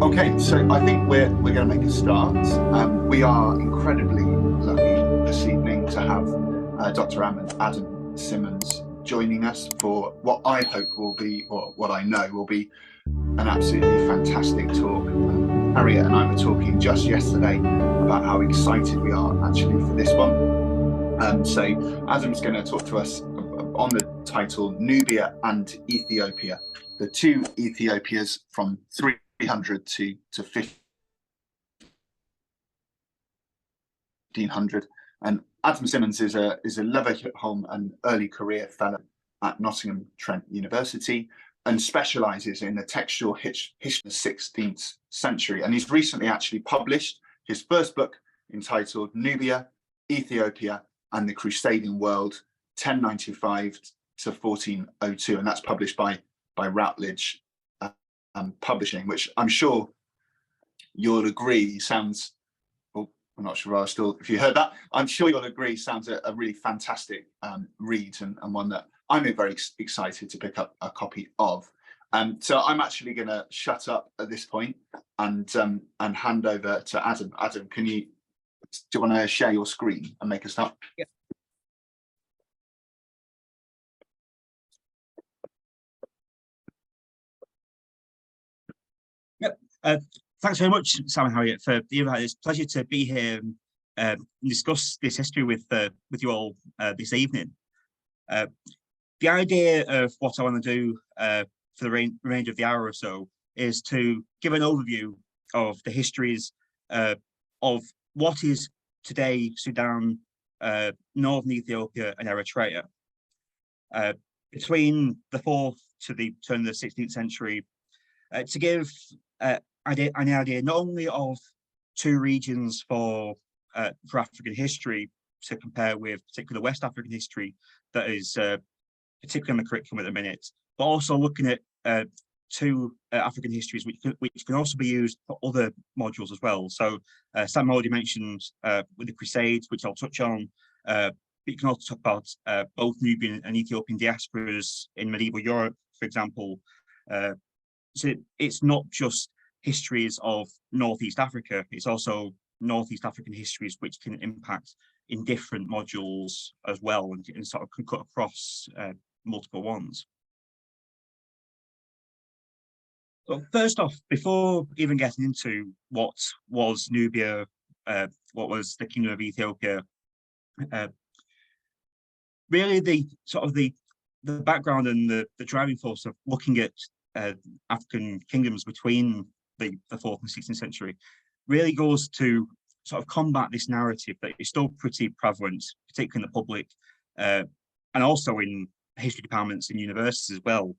Okay, so I think we're going to make a start. We are incredibly lucky this evening to have Dr. Adam Simmons joining us for what I hope will be, or what I know will be, an absolutely fantastic talk. Harriet and I were talking just yesterday about how excited we are actually for this one. So Adam's going to talk to us on the title Nubia and Ethiopia, the two Ethiopias from 300 to 1500. And Adam Simmons is a Leverhulme Early Career Fellow at Nottingham Trent University and specialises in the textual history of the 16th century. And he's recently actually published his first book entitled Nubia, Ethiopia and the Crusading World, 1095 to 1402. And that's published by Routledge Publishing, which I'm sure you'll agree sounds, well, I'm not sure if you heard that, I'm sure you'll agree sounds a really fantastic read and one that I'm very excited to pick up a copy of. So I'm actually going to shut up at this point and hand over to Adam. Adam, do you want to share your screen and make a start? Yeah. Thanks very much, Sam and Harriet, for the invite. It's a pleasure to be here and discuss this history with you all this evening. The idea of what I want to do for the range of the hour or so is to give an overview of the histories of what is today Sudan, northern Ethiopia and Eritrea. Between the 4th to the turn of the 16th century, to give an idea not only of two regions for African history to compare with particular West African history that is particularly on the curriculum at the minute, but also looking at two African histories which can also be used for other modules as well. So Sam already mentioned with the Crusades, which I'll touch on, but you can also talk about both Nubian and Ethiopian diasporas in medieval Europe, for example. So it's not just histories of Northeast Africa, it's also Northeast African histories which can impact in different modules as well and sort of can cut across multiple ones. So first off, before even getting into what was Nubia, what was the Kingdom of Ethiopia, really the background and the driving force of looking at African kingdoms between the 4th and 16th century really goes to sort of combat this narrative that is still pretty prevalent, particularly in the public, and also in history departments in universities as well,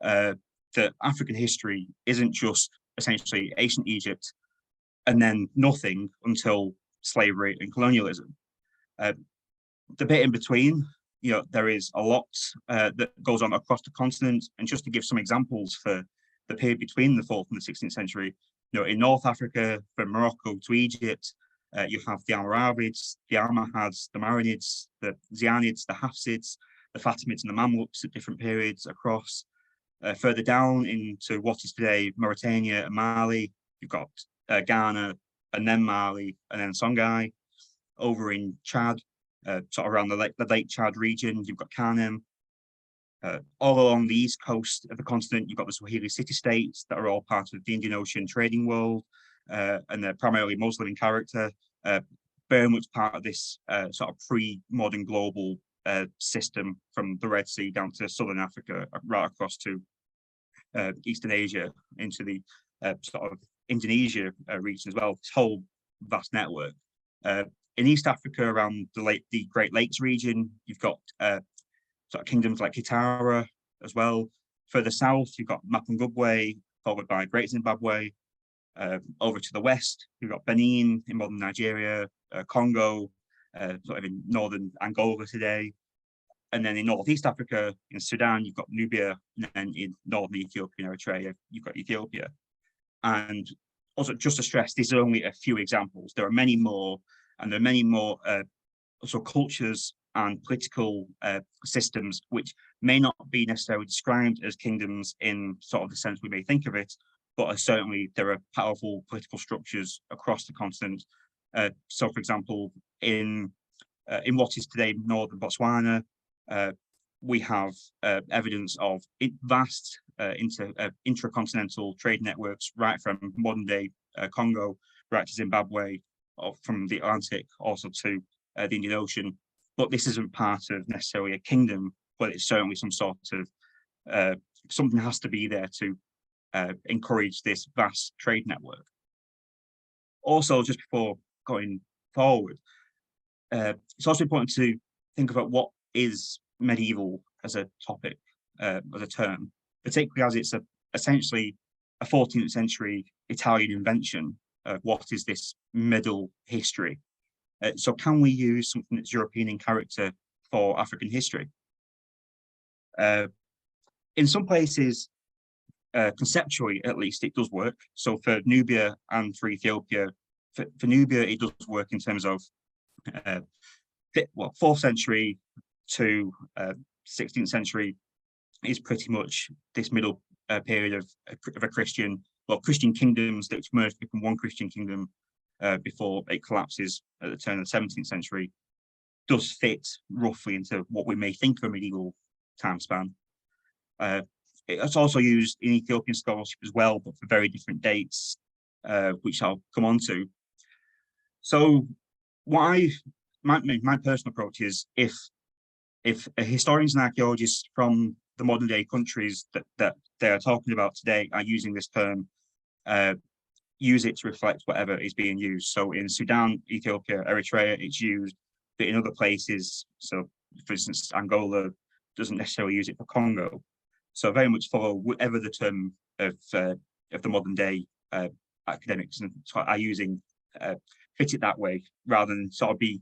that African history isn't just essentially ancient Egypt and then nothing until slavery and colonialism. The bit in between, there is a lot that goes on across the continent. And just to give some examples for the period between the 4th and the 16th century, in North Africa, from Morocco to Egypt, you have the Almoravids, the Almohads, the Marinids, the Zionids, the Hafsids, the Fatimids and the Mamluks at different periods across. Further down into what is today Mauritania and Mali, you've got Ghana and then Mali and then Songhai. Over in Chad, sort of around the Lake Chad region, you've got Kanem. All along the east coast of the continent, you've got the Swahili city-states that are all part of the Indian Ocean trading world, and they're primarily Muslim in character, very much part of this sort of pre-modern global system from the Red Sea down to southern Africa, right across to Eastern Asia, into the sort of Indonesia region as well, this whole vast network. In East Africa, around the Great Lakes region, you've got sort of kingdoms like Kitara as well. Further south, you've got Mapungubwe, followed by Great Zimbabwe. Over to the west, you've got Benin in modern Nigeria, Congo, sort of in northern Angola today. And then in Northeast Africa, in Sudan, you've got Nubia, and then in northern Ethiopia and Eritrea, you've got Ethiopia. And also, just to stress, these are only a few examples. There are many more, and there are many more also cultures and political systems which may not be necessarily described as kingdoms in sort of the sense we may think of it, but certainly there are powerful political structures across the continent. So, for example, in what is today northern Botswana, we have evidence of vast intracontinental trade networks, right from modern-day Congo, right to Zimbabwe, or from the Atlantic also to the Indian Ocean. But this isn't part of necessarily a kingdom, but it's certainly some sort of something has to be there to encourage this vast trade network. Also, just before going forward, it's also important to think about what is medieval as a topic, as a term, particularly as it's essentially a 14th century Italian invention of what is this middle history. So can we use something that's European in character for African history? In some places, conceptually at least, it does work. So for Nubia and for Ethiopia, for Nubia, it does work in terms of 4th century to 16th century is pretty much this middle period of a Christian kingdoms that merged to become one Christian kingdom before it collapses at the turn of the 17th century, does fit roughly into what we may think of a medieval time span. It's also used in Ethiopian scholarship as well, but for very different dates, which I'll come on to. So my personal approach is if historians and archaeologists from the modern day countries that they are talking about today are using this term, use it to reflect whatever is being used. So in Sudan, Ethiopia, Eritrea, it's used, but in other places, so for instance, Angola doesn't necessarily use it for Congo. So very much follow whatever the term of the modern day academics are using, fit it that way, rather than sort of be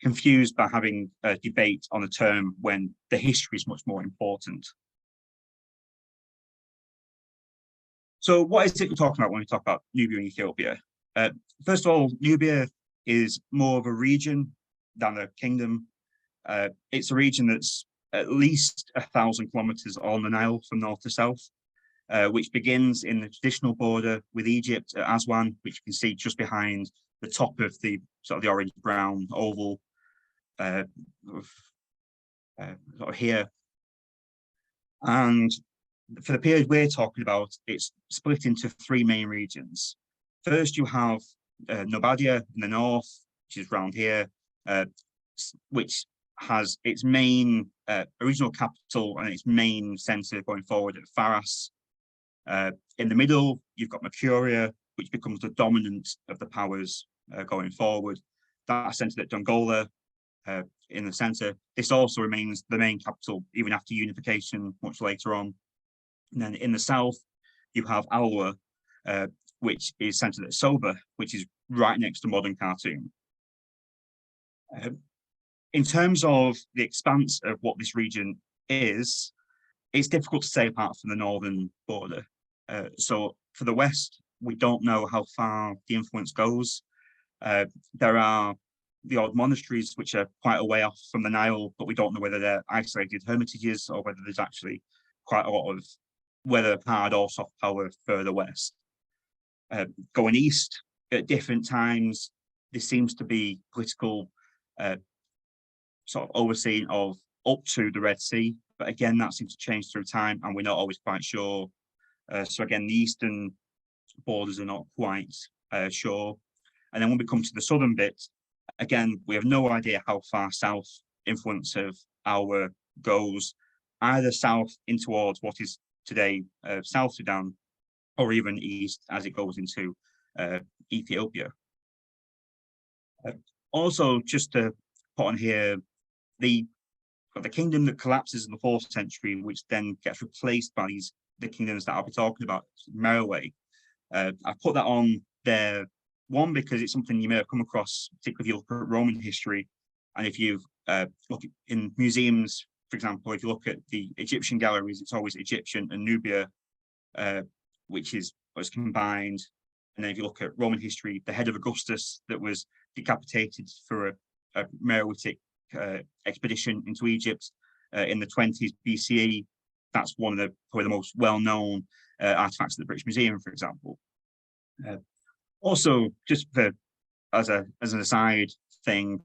confused by having a debate on a term when the history is much more important. So what is it we're talking about when we talk about Nubia and Ethiopia? First of all, Nubia is more of a region than a kingdom. It's a region that's at least 1,000 kilometers on the Nile from north to south, which begins in the traditional border with Egypt at Aswan, which you can see just behind the top of the sort of the orange-brown oval sort of here. And for the period we're talking about, it's split into 3 main regions. First, you have Nubia in the north, which is around here, which has its main original capital and its main centre going forward at Faras. In the middle, you've got Mercuria, which becomes the dominant of the powers going forward. That's centred at Dongola in the centre. This also remains the main capital even after unification much later on. And then in the south, you have Alwa, which is centred at Soba, which is right next to modern Khartoum. In terms of the expanse of what this region is, it's difficult to say apart from the northern border. So for the west, we don't know how far the influence goes. There are the odd monasteries which are quite a way off from the Nile, but we don't know whether they're isolated hermitages or whether there's actually quite a lot of whether hard or soft power further west. Going east at different times, there seems to be political sort of overseeing of up to the Red Sea, but again, that seems to change through time and we're not always quite sure. So again, the eastern borders are not quite sure. And then when we come to the southern bit, again, we have no idea how far south influence of our goes, either south in towards what is today South Sudan, or even east as it goes into Ethiopia. Also, just to put on here, the kingdom that collapses in the 4th century, which then gets replaced by the kingdoms that I'll be talking about, Meroe. I put that on there, one, because it's something you may have come across, particularly if you look at Roman history, and if you look in museums, for example, if you look at the Egyptian galleries, it's always Egyptian and Nubia, which was combined. And then if you look at Roman history, the head of Augustus that was decapitated for a Meroitic expedition into Egypt in the 20s BCE, that's one of probably the most well-known artifacts at the British Museum, for example. Also, just as an aside thing,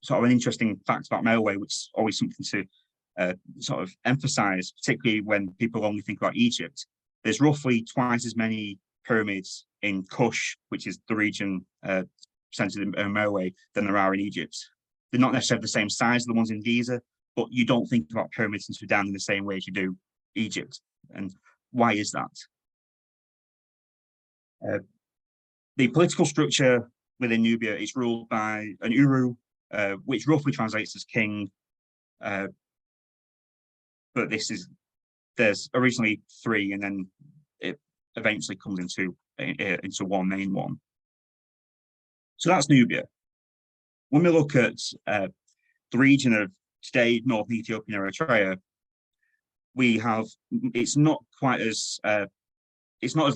sort of an interesting fact about Merowe, which is always something to sort of emphasize, particularly when people only think about Egypt. There's roughly twice as many pyramids in Kush, which is the region centered in Merowe, than there are in Egypt. They're not necessarily the same size as the ones in Giza, but you don't think about pyramids in Sudan in the same way as you do Egypt. And why is that? The political structure within Nubia is ruled by an Uru, which roughly translates as king. But there's originally three, and then it eventually comes into one main one. So that's Nubia. When we look at the region of today, northern Ethiopia and Eritrea, we have, it's not as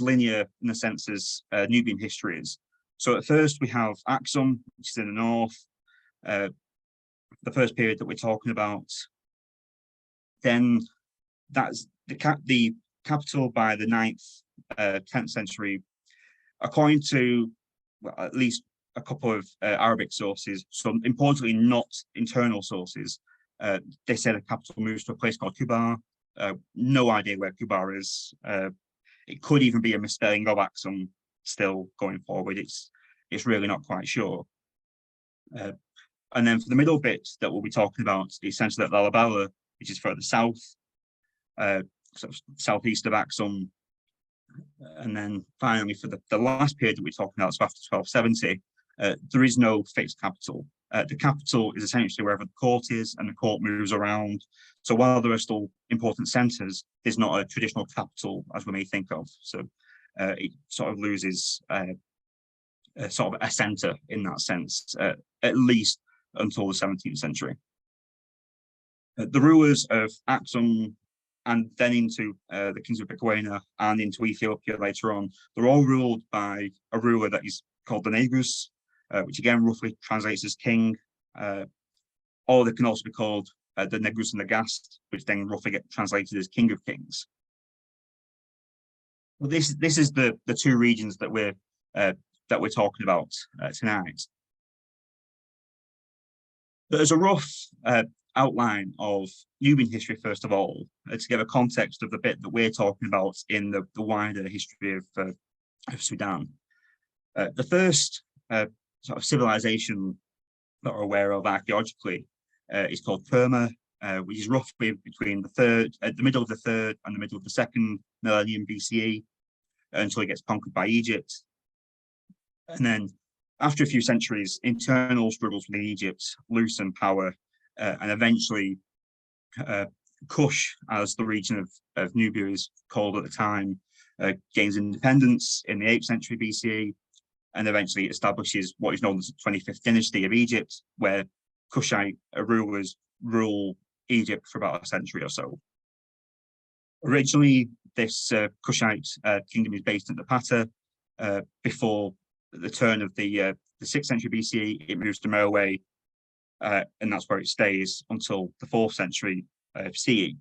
linear in the sense as Nubian history is. So at first we have Aksum, which is in the north, the first period that we're talking about. Then that's the capital by the 9th, 10th century, according to at least a couple of Arabic sources, so importantly not internal sources. They say the capital moves to a place called Kubar. No idea where Kubar is. It could even be a misspelling of Aksum still going forward. It's really not quite sure. And then for the middle bit that we'll be talking about, the essentially at Lalibela, which is further south, sort of southeast of Aksum. And then finally for the last period that we're talking about, so after 1270, there is no fixed capital. The capital is essentially wherever the court is, and the court moves around. So while there are still important centres, there's not a traditional capital as we may think of. So it sort of loses sort of a centre in that sense, at least until the 17th century. The rulers of Aksum and then into the kings of Bikawena and into Ethiopia later on, they're all ruled by a ruler that is called the Negus, which again roughly translates as king, or they can also be called the Negus and the Gast, which then roughly get translated as king of kings. Well, this is the two regions that we're talking about tonight. But as a rough outline of Nubian history, first of all, to give a context of the bit that we're talking about in the wider history of Sudan. The first sort of civilization that we're aware of archaeologically is called Kerma, which is roughly between the middle of the 3rd and the middle of the 2nd millennium BCE, until it gets conquered by Egypt. And then after a few centuries, internal struggles within Egypt loosen power, and eventually Kush, as the region of Nubia is called at the time, gains independence in the 8th century BCE, and eventually establishes what is known as the 25th dynasty of Egypt, where Kushite rulers rule Egypt for about a century or so. Originally, this Kushite kingdom is based in Napata. Before the turn of the 6th century BCE, it moves to Merowe, and that's where it stays until the 4th century CE.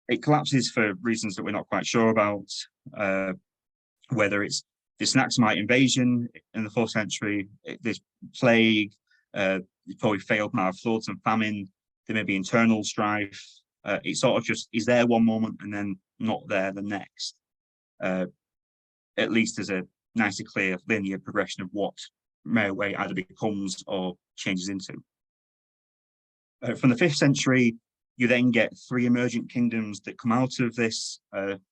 It collapses for reasons that we're not quite sure about, whether it's this Naxamite invasion in the 4th century, this plague, it probably failed now, floods and famine, there may be internal strife. It sort of just is there one moment and then not there the next. At least there's a nicely clear linear progression of what Merowe either becomes or changes into. From the 5th century, you then get 3 emergent kingdoms that come out of this,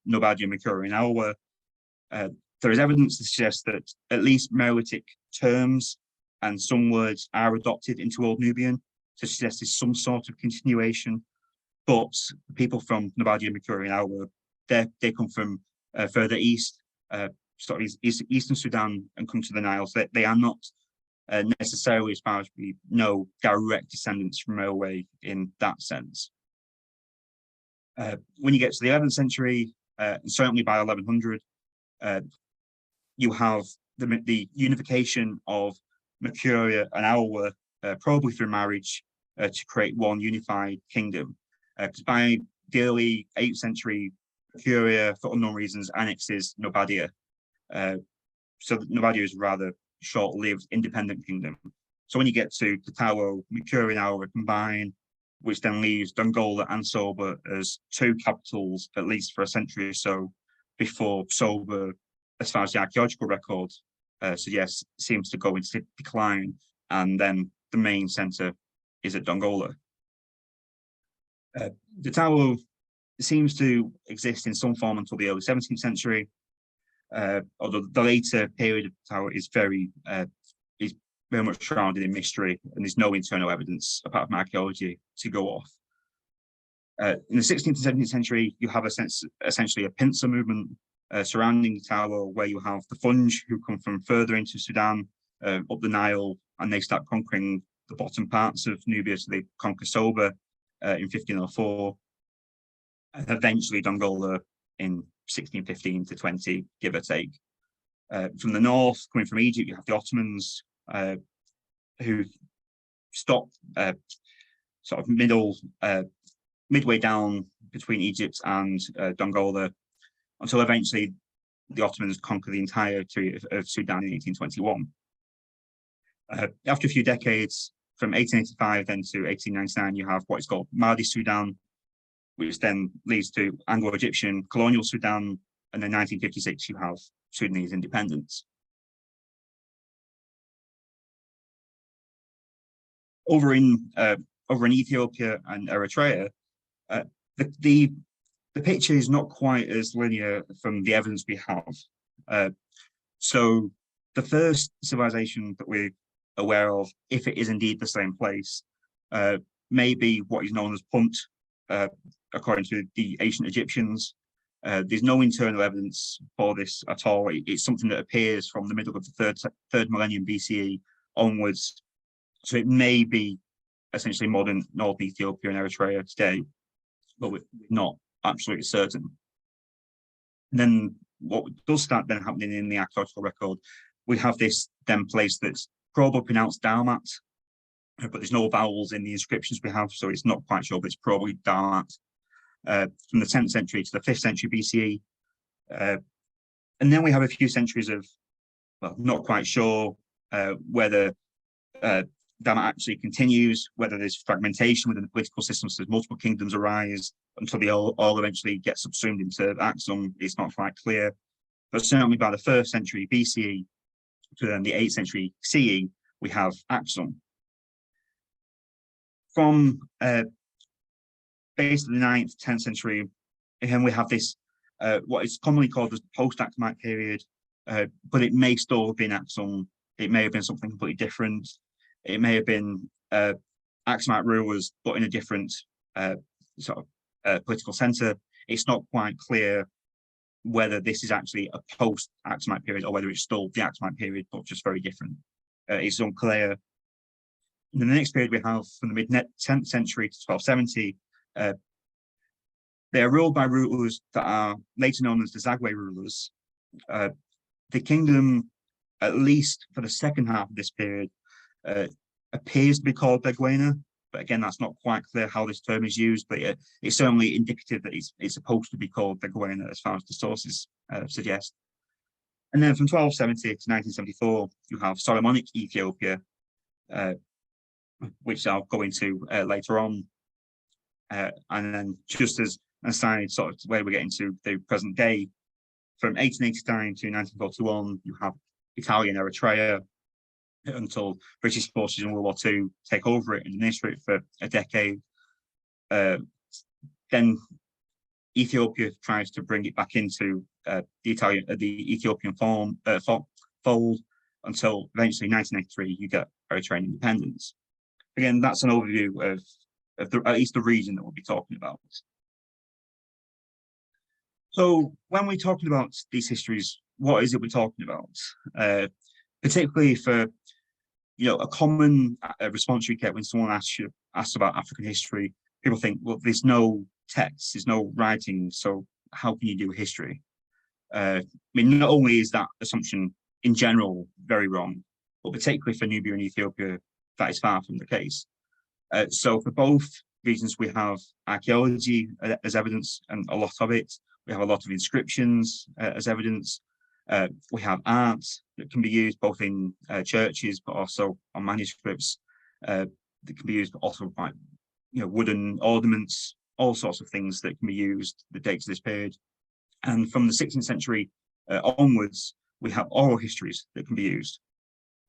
Nubia, Makuri, and Alwa. There is evidence to suggest that at least Meroitic terms and some words are adopted into Old Nubian to suggest there's some sort of continuation. But people from Nubia, Makuri, and Alwa, they come from further east, sort of eastern Sudan, and come to the Nile. So they are not necessarily, as far as we know, direct descendants from Merowe in that sense. When you get to the 11th century, certainly by 1100, you have the unification of Mercuria and Alwa, probably through marriage, to create one unified kingdom. Because by the early 8th century Curia, for unknown reasons, annexes Nubadia. So Nubadia is a rather short-lived independent kingdom. So when you get to Tatawo, Mercuria and Aura combine, which then leaves Dongola and Soba as two capitals, at least for a century or so, before Soba, as far as the archaeological record suggests, seems to go into decline, and then the main centre is at Dongola. Tatawo seems to exist in some form until the early 17th century, although the later period of Tatawo is very much shrouded in mystery, and there's no internal evidence apart from archaeology to go off. In the 16th and 17th century, you have essentially a pincer movement surrounding Tatawo, where you have the Funj who come from further into Sudan, up the Nile, and they start conquering the bottom parts of Nubia. So they conquer Soba in 1504, and eventually Dongola in 1615 to 20, give or take. From the north, coming from Egypt, you have the Ottomans, who stopped sort of midway down between Egypt and Dongola, until eventually the Ottomans conquer the entirety of Sudan in 1821. After a few decades, from 1885 then to 1899, you have what is called Mahdi Sudan, which then leads to Anglo-Egyptian colonial Sudan, and then 1956 you have Sudanese independence. Over in Ethiopia and Eritrea, the picture is not quite as linear from the evidence we have. So the first civilization that we're aware of, if it is indeed the same place, may be what is known as Punt, according to the ancient Egyptians. There's no internal evidence for this at all. It's something that appears from the middle of the third millennium BCE onwards. So it may be essentially modern Northern Ethiopia and Eritrea today, but we're not absolutely certain. And then what does start then happening in the archaeological record, we have this then place that's probably pronounced Dalmat, but there's no vowels in the inscriptions we have, so it's not quite sure, but it's probably Dalmat. From the 10th century to the 5th century BCE. And then we have a few centuries of, well, not quite sure whether Dalmat actually continues, whether there's fragmentation within the political system, so multiple kingdoms arise until they all eventually get subsumed into Aksum. It's not quite clear. But certainly by the 1st century BCE to then the 8th century CE, we have Aksum. From basically the 9th, 10th century, again, we have this, what is commonly called the post-Aksumite period, but it may still have been Aksum. It may have been something completely different. It may have been Aksumite rulers, but in a different sort of political centre. It's not quite clear whether this is actually a post-Aksumite period or whether it's still the Aksumite period, but just very different. It's unclear. And then the next period we have from the mid-10th century to 1270, they are ruled by rulers that are later known as the Zagwe rulers. The kingdom, at least for the second half of this period, appears to be called Begwena, but again, that's not quite clear how this term is used, but it's certainly indicative that it's supposed to be called Begwena as far as the sources suggest. And then from 1270 to 1974, you have Solomonic Ethiopia, which I'll go into later on. And then just as an aside, sort of where we're getting to the present day, from 1889 to 1941, you have Italian Eritrea until British forces in World War II take over it and administer it for a decade. Then Ethiopia tries to bring it back into the Ethiopian fold until eventually 1993 you get Eritrean independence. Again, that's an overview of at least the region that we'll be talking about. So when we're talking about these histories, what is it we're talking about? Particularly for, a common response you get when someone asks about African history, people think, well, there's no text, there's no writing, so how can you do history? I mean, not only is that assumption in general very wrong, but particularly for Nubia and Ethiopia, that is far from the case. So for both regions, we have archaeology as evidence, and a lot of it. We have a lot of inscriptions as evidence. We have art that can be used both in churches, but also on manuscripts that can be used, but also by wooden ornaments, all sorts of things that can be used that date to this period. And from the 16th century onwards, we have oral histories that can be used.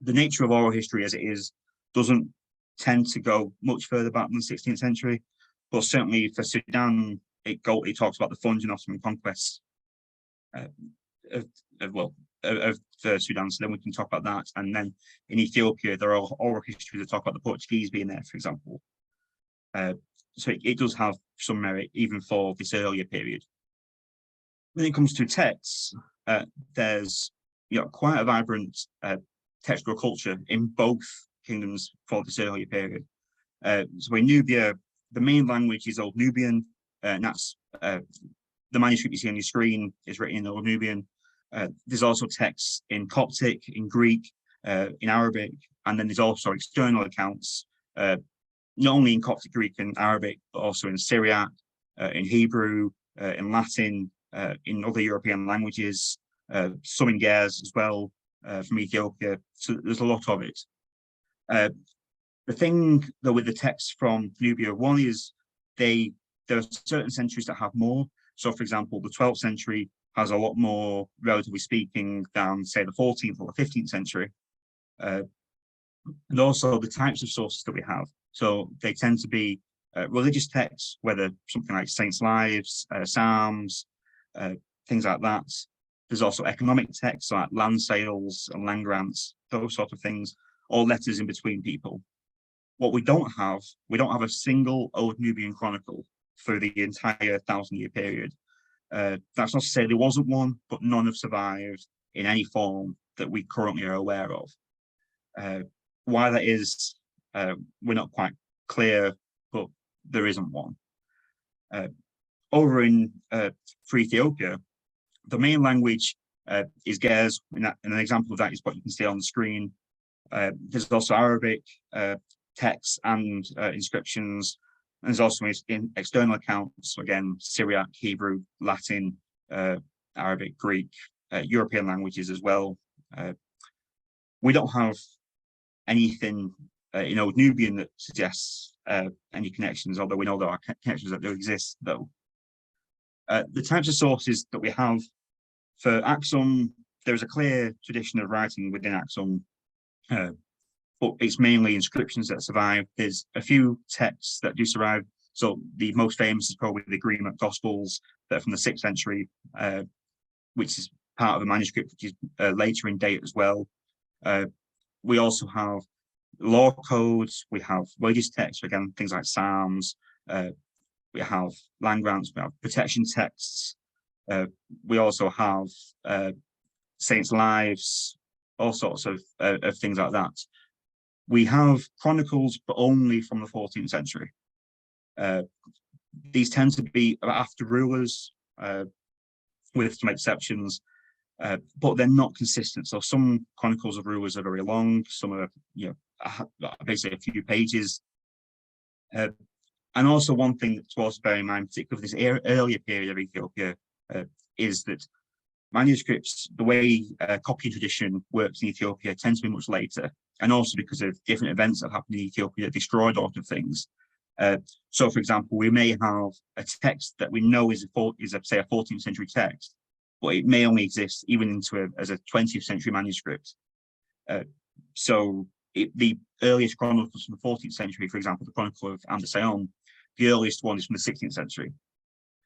The nature of oral history as it is doesn't tend to go much further back than the 16th century, but certainly for Sudan, it talks about the Funj and Ottoman conquests of Sudan, so then we can talk about that. And then in Ethiopia, there are oral histories that talk about the Portuguese being there, for example. So it does have some merit even for this earlier period. When it comes to texts, there's quite a vibrant textual culture in both kingdoms for this earlier period. So in Nubia, the main language is Old Nubian, and that's the manuscript you see on your screen is written in Old Nubian. There's also texts in Coptic, in Greek, in Arabic, and then there's also external accounts, not only in Coptic, Greek, and Arabic, but also in Syriac, in Hebrew, in Latin, in other European languages, some in Ge'ez as well, from Ethiopia. So there's a lot of it. The thing, though, with the texts from Nubia, one is there are certain centuries that have more. So, for example, the 12th century has a lot more, relatively speaking, than, say, the 14th or the 15th century. And also the types of sources that we have. So they tend to be religious texts, whether something like saints' lives, psalms, things like that. There's also economic texts like land sales and land grants, those sort of things, or letters in between people. What we don't have a single Old Nubian chronicle for the entire 1,000-year period. That's not to say there wasn't one, but none have survived in any form that we currently are aware of. Why that is, we're not quite clear, but there isn't one. Over for Ethiopia, the main language is Ge'ez, and an example of that is what you can see on the screen. There's also Arabic texts and inscriptions. And there's also in external accounts, so again, Syriac, Hebrew, Latin, Arabic, Greek, European languages as well. We don't have anything in Old Nubian that suggests any connections, although we know there are connections that do exist, though. The types of sources that we have for Aksum, there's a clear tradition of writing within Aksum, but it's mainly inscriptions that survive. There's a few texts that do survive. So the most famous is probably the Greek Gospels that are from the 6th century, which is part of a manuscript which is later in date as well. We also have law codes, we have religious texts, again, things like Psalms, we have land grants, we have protection texts, we also have saints' lives, all sorts of things like that. We have chronicles, but only from the 14th century. These tend to be after rulers, with some exceptions, but they're not consistent. So some chronicles of rulers are very long, some are, basically a few pages. And also one thing to also bear in mind, particularly for this earlier period of Ethiopia, is that manuscripts, the way copying tradition works in Ethiopia, tends to be much later, and also because of different events that happened in Ethiopia that destroyed a lot of things. So, for example, we may have a text that we know is say a 14th century text, but it may only exist even as a 20th century manuscript. So the earliest chronicles from the 14th century, for example, the Chronicle of Andersayon, the earliest one is from the 16th century.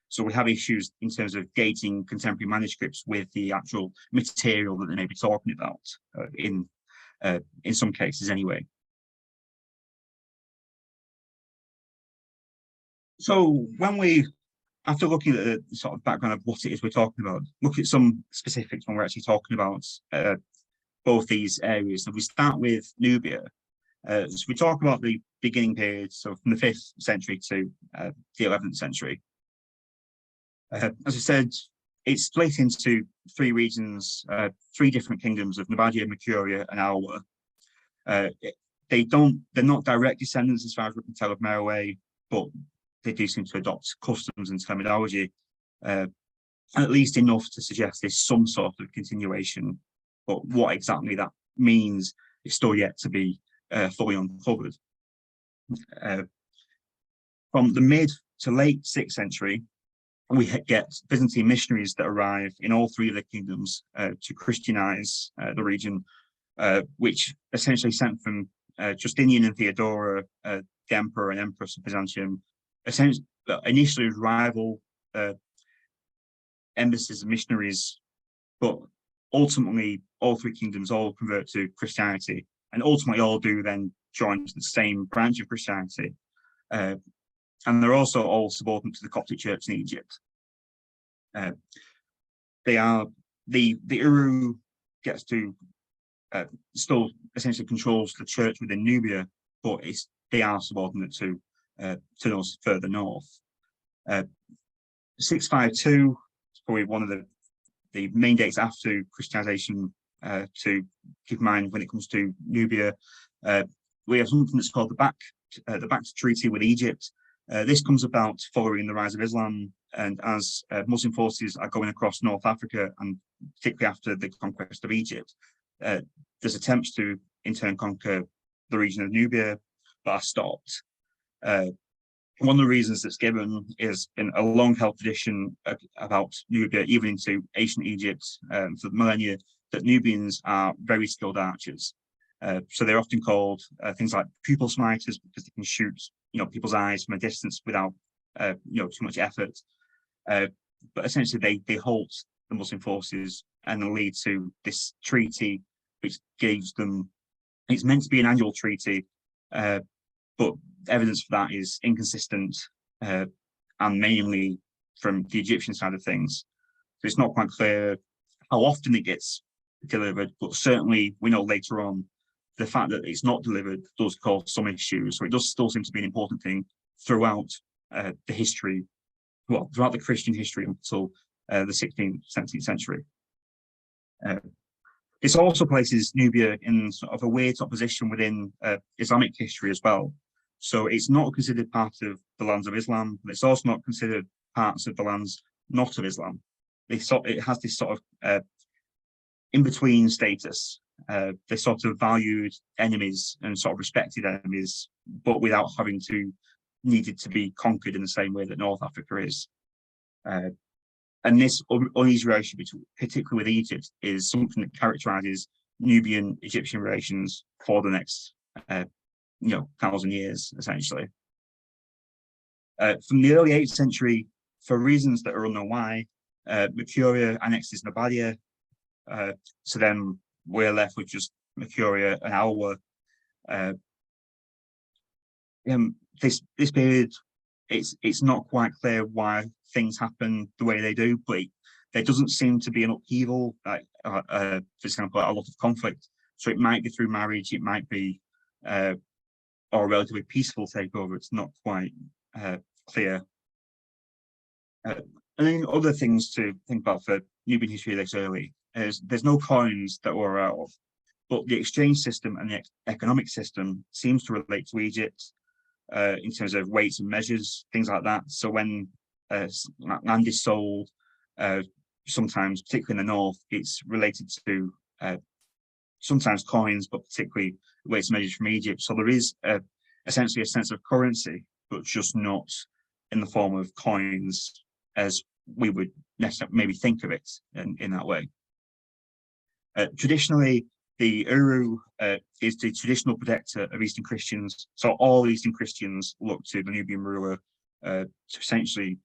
So we have issues in terms of dating contemporary manuscripts with the actual material that they may be talking about, in some cases anyway. So when after looking at the sort of background of what it is we're talking about, look at some specifics when we're actually talking about both these areas. So we start with Nubia. So we talk about the beginning period, so from the 5th century to the 11th century. As I said, it's split into 3 regions, 3 different kingdoms of Nabadia, Mercuria, and Alwa. They're not direct descendants, as far as we can tell, of Merowe, but they do seem to adopt customs and terminology. at least enough to suggest there's some sort of continuation, but what exactly that means is still yet to be fully uncovered. From the mid to late 6th century, we get Byzantine missionaries that arrive in all three of the kingdoms to Christianize the region, which essentially sent from Justinian and Theodora, the emperor and empress of Byzantium, essentially initially rival embassies and missionaries, but ultimately all three kingdoms all convert to Christianity, and ultimately all do then join to the same branch of Christianity. And they're also all subordinate to the Coptic Church in Egypt. They are the Uru gets to still essentially controls the church within Nubia, but they are subordinate to those further north. 652 is probably one of the main dates after Christianization to keep in mind when it comes to Nubia. We have something that's called the Bact Treaty with Egypt. This comes about following the rise of Islam, and as Muslim forces are going across North Africa, and particularly after the conquest of Egypt, there's attempts to in turn conquer the region of Nubia, but are stopped. One of the reasons that's given is in a long-held tradition about Nubia, even into ancient Egypt for millennia, that Nubians are very skilled archers. So they're often called things like pupil smiters because they can shoot, people's eyes from a distance without, too much effort. But essentially, they halt the Muslim forces and lead to this treaty, which gives them. It's meant to be an annual treaty, but evidence for that is inconsistent, and mainly from the Egyptian side of things. So it's not quite clear how often it gets delivered, but certainly we know later on the fact that it's not delivered does cause some issues. So it does still seem to be an important thing throughout the history, throughout the Christian history until the 16th, 17th century. This also places Nubia in sort of a weird opposition within Islamic history as well. So it's not considered part of the lands of Islam, but it's also not considered parts of the lands not of Islam. It has this sort of in-between status. They sort of valued enemies and sort of respected enemies, but without having to needed to be conquered in the same way that North Africa is. And this uneasy relationship, particularly with Egypt, is something that characterizes Nubian-Egyptian relations for the next 1,000 years, essentially. From the early 8th century, for reasons that are unknown why, Mercuria annexes Nabatea. So then we're left with just Mercuria and Alwa. This period, it's not quite clear why things happen the way they do, but there doesn't seem to be an upheaval, for example, a lot of conflict. So it might be through marriage, it might be or a relatively peaceful takeover. It's not quite clear. And then other things to think about for Nubian history this early is there's no coins that we're aware of, but the exchange system and the economic system seems to relate to Egypt in terms of weights and measures, things like that. So when land is sold, sometimes, particularly in the north, it's related to sometimes coins, but particularly weights and measures from Egypt. So there is essentially a sense of currency, but just not in the form of coins as we would necessarily maybe think of it in that way. Traditionally, the Uru is the traditional protector of Eastern Christians. So all Eastern Christians look to the Nubian ruler to essentially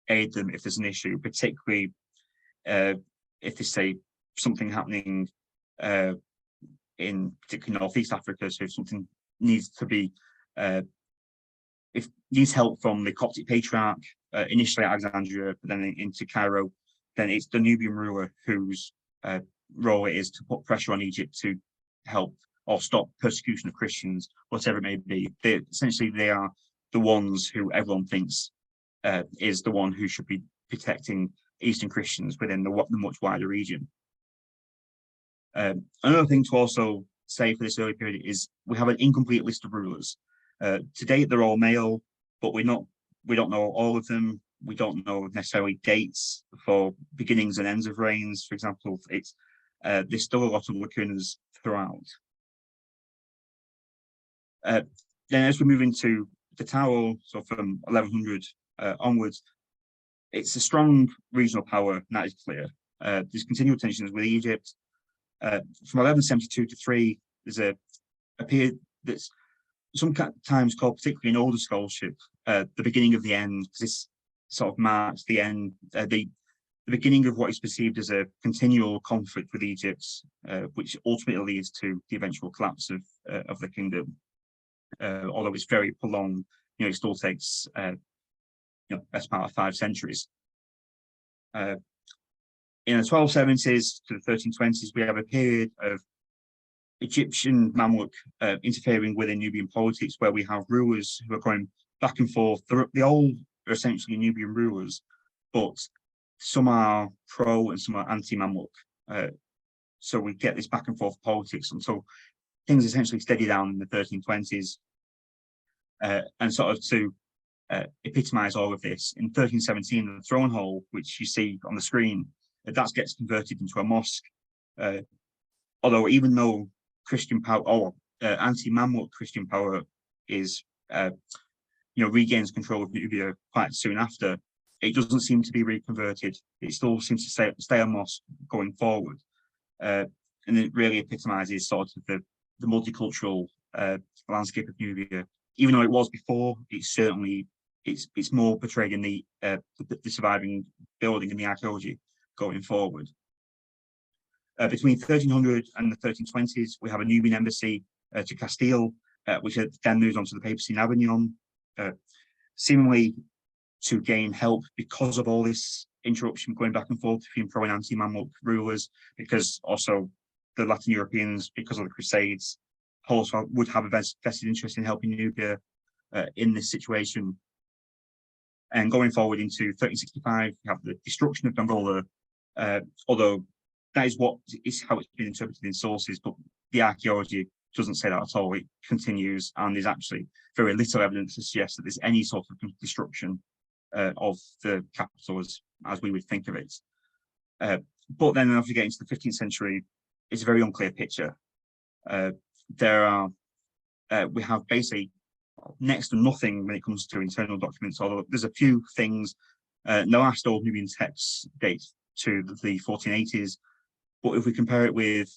aid them if there's an issue, particularly if they say something happening in particularly Northeast Africa. So if something needs to be, if needs help from the Coptic Patriarch, initially at Alexandria, but then into Cairo, then it's the Nubian ruler whose role it is to put pressure on Egypt to help or stop persecution of Christians, whatever it may be. They are the ones who everyone thinks is the one who should be protecting Eastern Christians within the much wider region. Another thing to also say for this early period is we have an incomplete list of rulers. To date, they're all male, but we don't know all of them. We don't know necessarily dates for beginnings and ends of reigns. For example, there's still a lot of lacunas throughout. Then as we move into the Tower, so from 1100 onwards, it's a strong regional power, and that is clear. There's continual tensions with Egypt. From 1172 to 3, there's a period that's sometimes called, particularly in older scholarship, the beginning of the end, because this sort of marks the end, the beginning of what is perceived as a continual conflict with Egypt, which ultimately leads to the eventual collapse of the kingdom. Although it's very prolonged, it still takes best part of 5 centuries. In the 1270s to the 1320s, we have a period of Egyptian Mamluk interfering with Nubian politics, where we have rulers who are going back and forth. They all are essentially Nubian rulers, but some are pro and some are anti-Mamluk. So we get this back and forth politics until things essentially steady down in the 1320s. And sort of to epitomise all of this, in 1317, the throne hall, which you see on the screen, that gets converted into a mosque. Although even though Christian power, or anti-Mamluk Christian power, is regains control of Nubia quite soon after, it doesn't seem to be reconverted. It still seems to stay a mosque going forward, and it really epitomises sort of the multicultural landscape of Nubia. Even though it was before, it's more portrayed in the surviving building and the archaeology going forward. Between 1300 and the 1320s, we have a Nubian embassy to Castile, which then moves on to the papacy in Avignon, seemingly to gain help because of all this interruption going back and forth between pro and anti-Mamluk rulers, because also the Latin Europeans, because of the Crusades, also would have a vested interest in helping Nubia in this situation. And going forward into 1365, we have the destruction of Dongola, although that is how it's been interpreted in sources, but the archaeology doesn't say that at all. It continues, and there's actually very little evidence to suggest that there's any sort of destruction of the capital as we would think of it. But then as we get into the 15th century, it's a very unclear picture. We have basically next to nothing when it comes to internal documents, although there's a few things. The last old Nubian texts date to the 1480s, but if we compare it with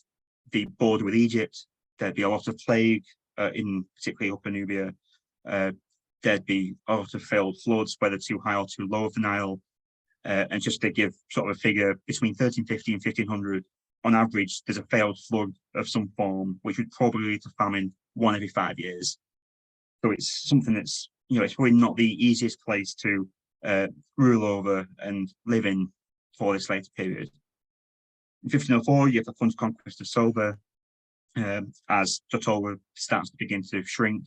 the border with Egypt, there'd be a lot of plague in particularly Upper Nubia. There'd be a lot of failed floods, whether too high or too low of the Nile. And just to give sort of a figure, between 1350 and 1500, on average, there's a failed flood of some form, which would probably lead to famine 1 every 5 years. So it's something that's, it's probably not the easiest place to rule over and live in for this later period. In 1504, you have the French conquest of Soba, as Totowa starts to begin to shrink.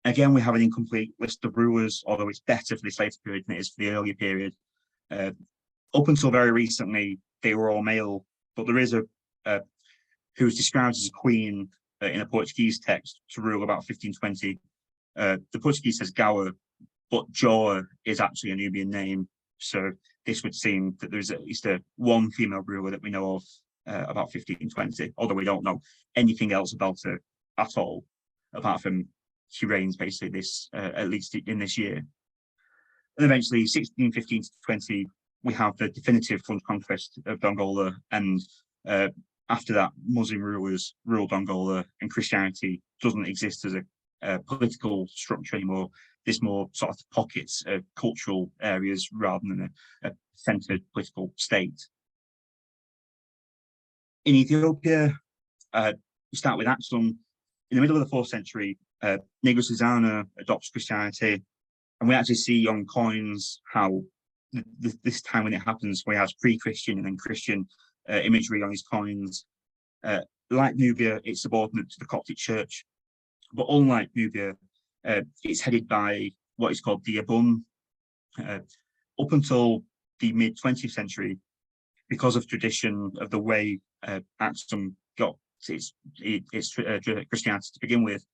Again, we have an incomplete list of rulers, although it's better for this later period than it is for the earlier period. Up until very recently, they were all male, but there is who is described as a queen in a Portuguese text to rule about 1520. The Portuguese says Gawa, but Joa is actually a Nubian name. So this would seem that there's at least one female ruler that we know of about 1520, although we don't know anything else about her at all, apart from she reigns basically this, at least in this year. And eventually 1615 to 20, we have the definitive French conquest of Dongola, and after that, Muslim rulers rule Dongola, and Christianity doesn't exist as a political structure anymore. There's more sort of pockets of cultural areas rather than a centered political state. In Ethiopia, we start with Aksum. In the middle of the 4th century, Negus Susanna adopts Christianity, and we actually see on coins how this time when it happens, where he has pre-Christian and then Christian imagery on his coins. Like Nubia, it's subordinate to the Coptic Church, but unlike Nubia, it's headed by what is called the Abun. Up until the mid-20th century, because of tradition of the way Aksum got its Christianity to begin with,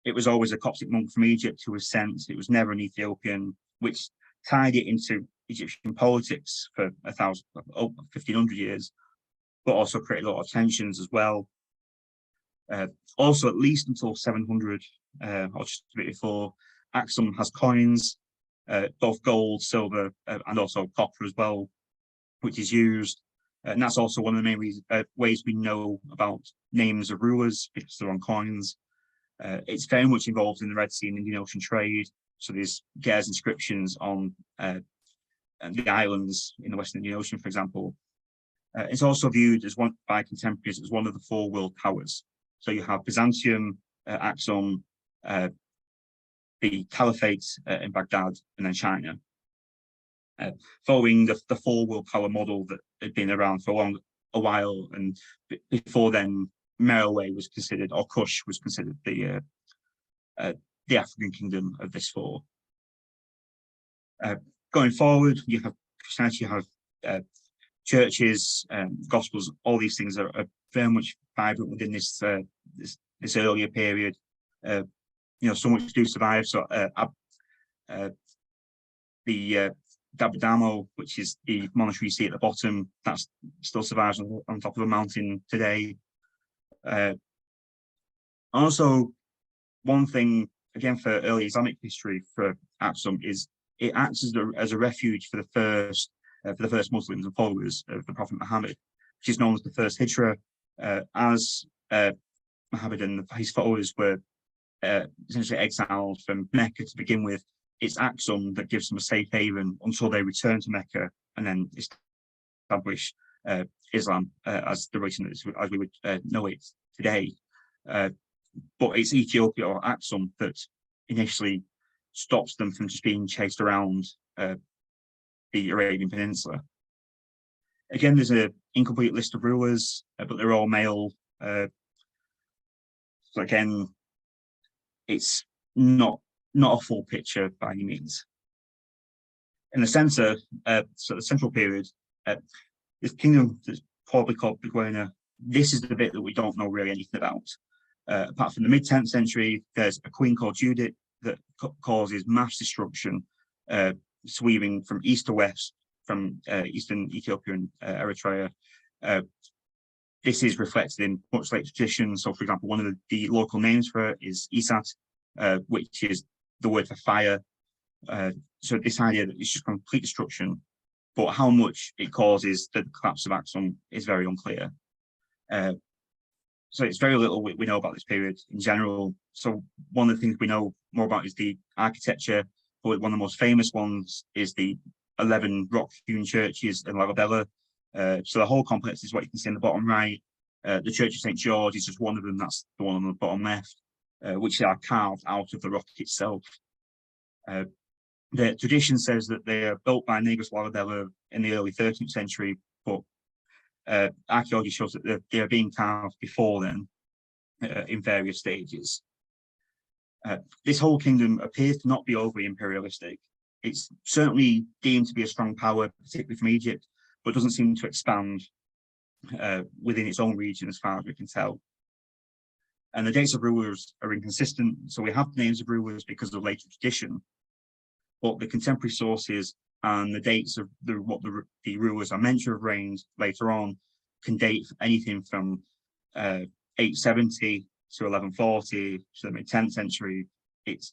it was always a Coptic monk from Egypt who was sent. It was never an Ethiopian, which tied it into Egyptian politics for 1,500 years, but also created a lot of tensions as well. Also, at least until 700, or just a bit before, Aksum has coins, both gold, silver, and also copper as well, which is used. And that's also one of the main ways we know about names of rulers, because they're on coins. It's very much involved in the Red Sea and Indian Ocean trade. So there's Ge'ez inscriptions on the islands in the Western Indian Ocean, for example. It's also viewed as one by contemporaries as one of the four world powers. So you have Byzantium, Aksum, the Caliphate in Baghdad, and then China. Following the four world power model that had been around for a while, and before then, Meroe was considered, or Kush was considered the African kingdom of this four. Going forward, you have Christianity, you have churches, gospels. All these things are very much vibrant within this earlier period. So much do survive. So the Dabadamo, which is the monastery you see at the bottom, that still survives on top of a mountain today. Also, one thing again for early Islamic history for Aksum is it acts as a refuge for the first Muslims and followers of the Prophet Muhammad, which is known as the first Hijra, as Muhammad and his followers were essentially exiled from Mecca to begin with. It's Aksum that gives them a safe haven until they return to Mecca and then establish Islam as the religion as we would know it today. But it's Ethiopia or Aksum that initially stops them from just being chased around the Arabian Peninsula. Again, there's an incomplete list of rulers, but they're all male. So again, it's not a full picture by any means. In the center, so the central period, this kingdom that's probably called Beguina, this is the bit that we don't know really anything about. Apart from the mid-10th century, there's a queen called Judith that causes mass destruction, sweeping from east to west, from eastern Ethiopia and Eritrea. This is reflected in much later traditions. So, for example, one of the local names for it is Isat, which is the word for fire. So this idea that it's just complete destruction, but how much it causes the collapse of Aksum is very unclear. So it's very little we know about this period in general. So one of the things we know more about is the architecture, but one of the most famous ones is the 11 rock-hewn churches in Lalibela. So the whole complex is what you can see in the bottom right. The Church of St. George is just one of them, that's the one on the bottom left, which are carved out of the rock itself. The tradition says that they are built by Negus Lalibela in the early 13th century, but archaeology shows that they are being carved before then in various stages. This whole kingdom appears to not be overly imperialistic. It's certainly deemed to be a strong power, particularly from Egypt, but doesn't seem to expand within its own region as far as we can tell. And the dates of rulers are inconsistent. So we have names of rulers because of later tradition, but the contemporary sources and the dates of what the rulers are meant to have reigned later on can date anything from 870 to 1140 to the mid-10th century. It's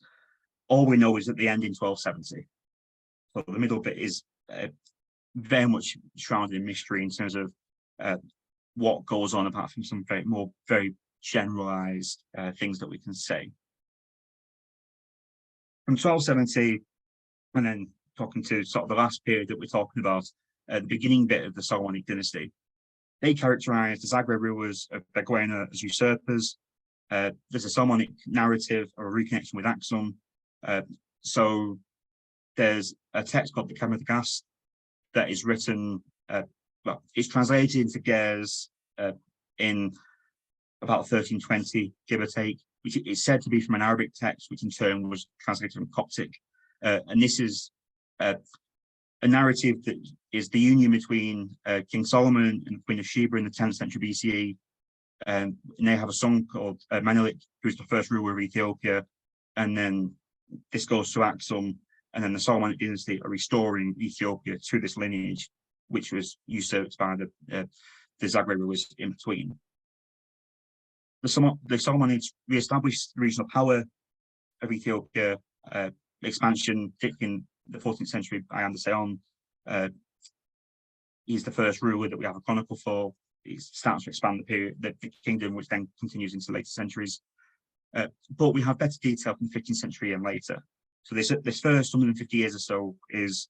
all we know is that they end in 1270. So the middle bit is very much shrouded in mystery in terms of what goes on, apart from some very generalized things that we can say. From 1270, and then talking to sort of the last period that we're talking about, the beginning bit of the Solomonic dynasty, they characterized the Zagreb rulers of Beguina as usurpers. There's a Solomonic narrative or a reconnection with Aksum. So there's a text called the Kemet that is written, it's translated into Ge'ez in about 1320, give or take, which is said to be from an Arabic text, which in turn was translated from Coptic. And this is a narrative that is the union between King Solomon and the Queen of Sheba in the 10th century BCE. And they have a son called Menelik, who's the first ruler of Ethiopia. And then this goes to Aksum, and then the Solomonic dynasty are restoring Ethiopia to this lineage, which was usurped by the Zagreb rulers in between. The Solomonids re-established the regional power of Ethiopia, expansion, particularly in the 14th century by Anderson. He's the first ruler that we have a chronicle for. He starts to expand the kingdom, which then continues into later centuries. But we have better detail from the 15th century and later. So this first 150 years or so is,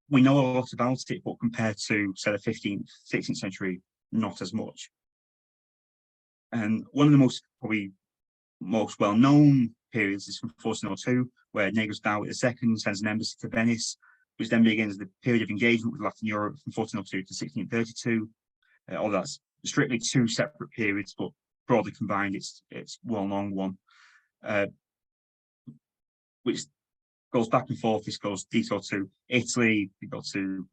we know a lot about it, but compared to, say, the 15th, 16th century, not as much. And one of the probably most well-known periods is from 1402, where Negus Dawit II sends an embassy to Venice, which then begins the period of engagement with Latin Europe from 1402 to 1632. All that's strictly two separate periods, but broadly combined, it's one long one, which goes back and forth. This goes detail to Italy, we go to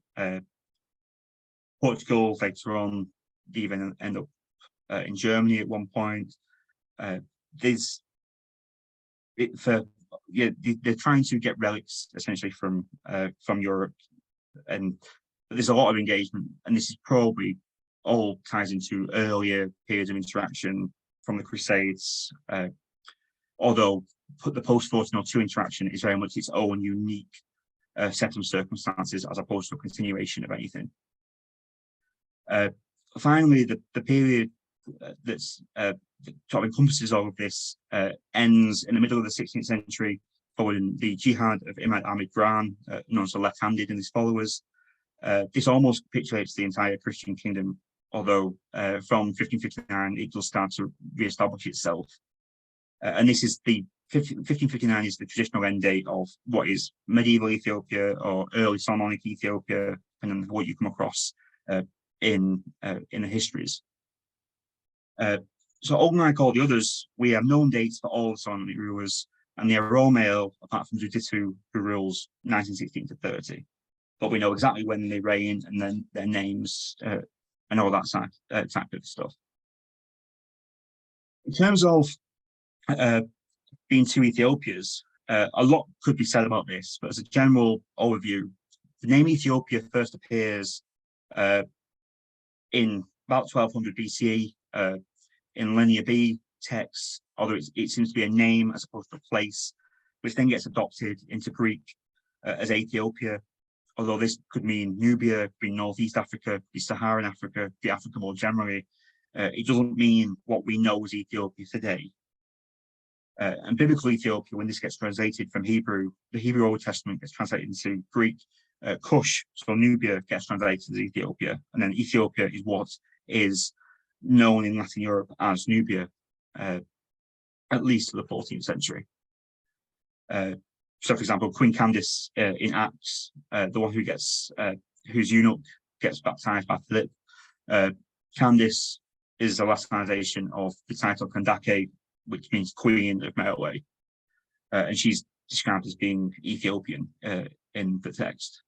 Portugal later on, they even end up in Germany at one point. They're trying to get relics essentially from Europe, and there's a lot of engagement, and this is probably all ties into earlier periods of interaction from the Crusades, although the post-1402 interaction is very much its own unique set of circumstances as opposed to a continuation of anything. Finally, the period that's sort of encompasses all of this ends in the middle of the 16th century, following the jihad of Imad Ahmed Gran, known as the Left-Handed and his followers. This almost capitulates the entire Christian kingdom, although from 1559 it does start to re-establish itself. And this is 1559 is the traditional end date of what is medieval Ethiopia or early Solomonic Ethiopia, and then what you come across in the histories. So unlike all the others, we have known dates for all the Solomonic rulers, and they are all male, apart from Zuditu, who rules 1916 to 30. But we know exactly when they reigned, and then their names and all that type of stuff. In terms of being two Ethiopias, a lot could be said about this, but as a general overview, the name Ethiopia first appears in about 1200 BCE in Linear B texts, although it seems to be a name as opposed to a place, which then gets adopted into Greek as Ethiopia, although this could mean Nubia, be Northeast Africa, be Saharan Africa, be Africa more generally. It doesn't mean what we know as Ethiopia today. And biblical Ethiopia, when this gets translated from Hebrew, the Hebrew Old Testament gets translated into Greek. Kush, so Nubia, gets translated as Ethiopia, and then Ethiopia is what is known in Latin Europe as Nubia, at least to the 14th century. So, for example, Queen Candace in Acts, the one whose eunuch gets baptized by Philip, Candace is the Latinization of the title Kandake, which means Queen of Meroe, and she's described as being Ethiopian in the text.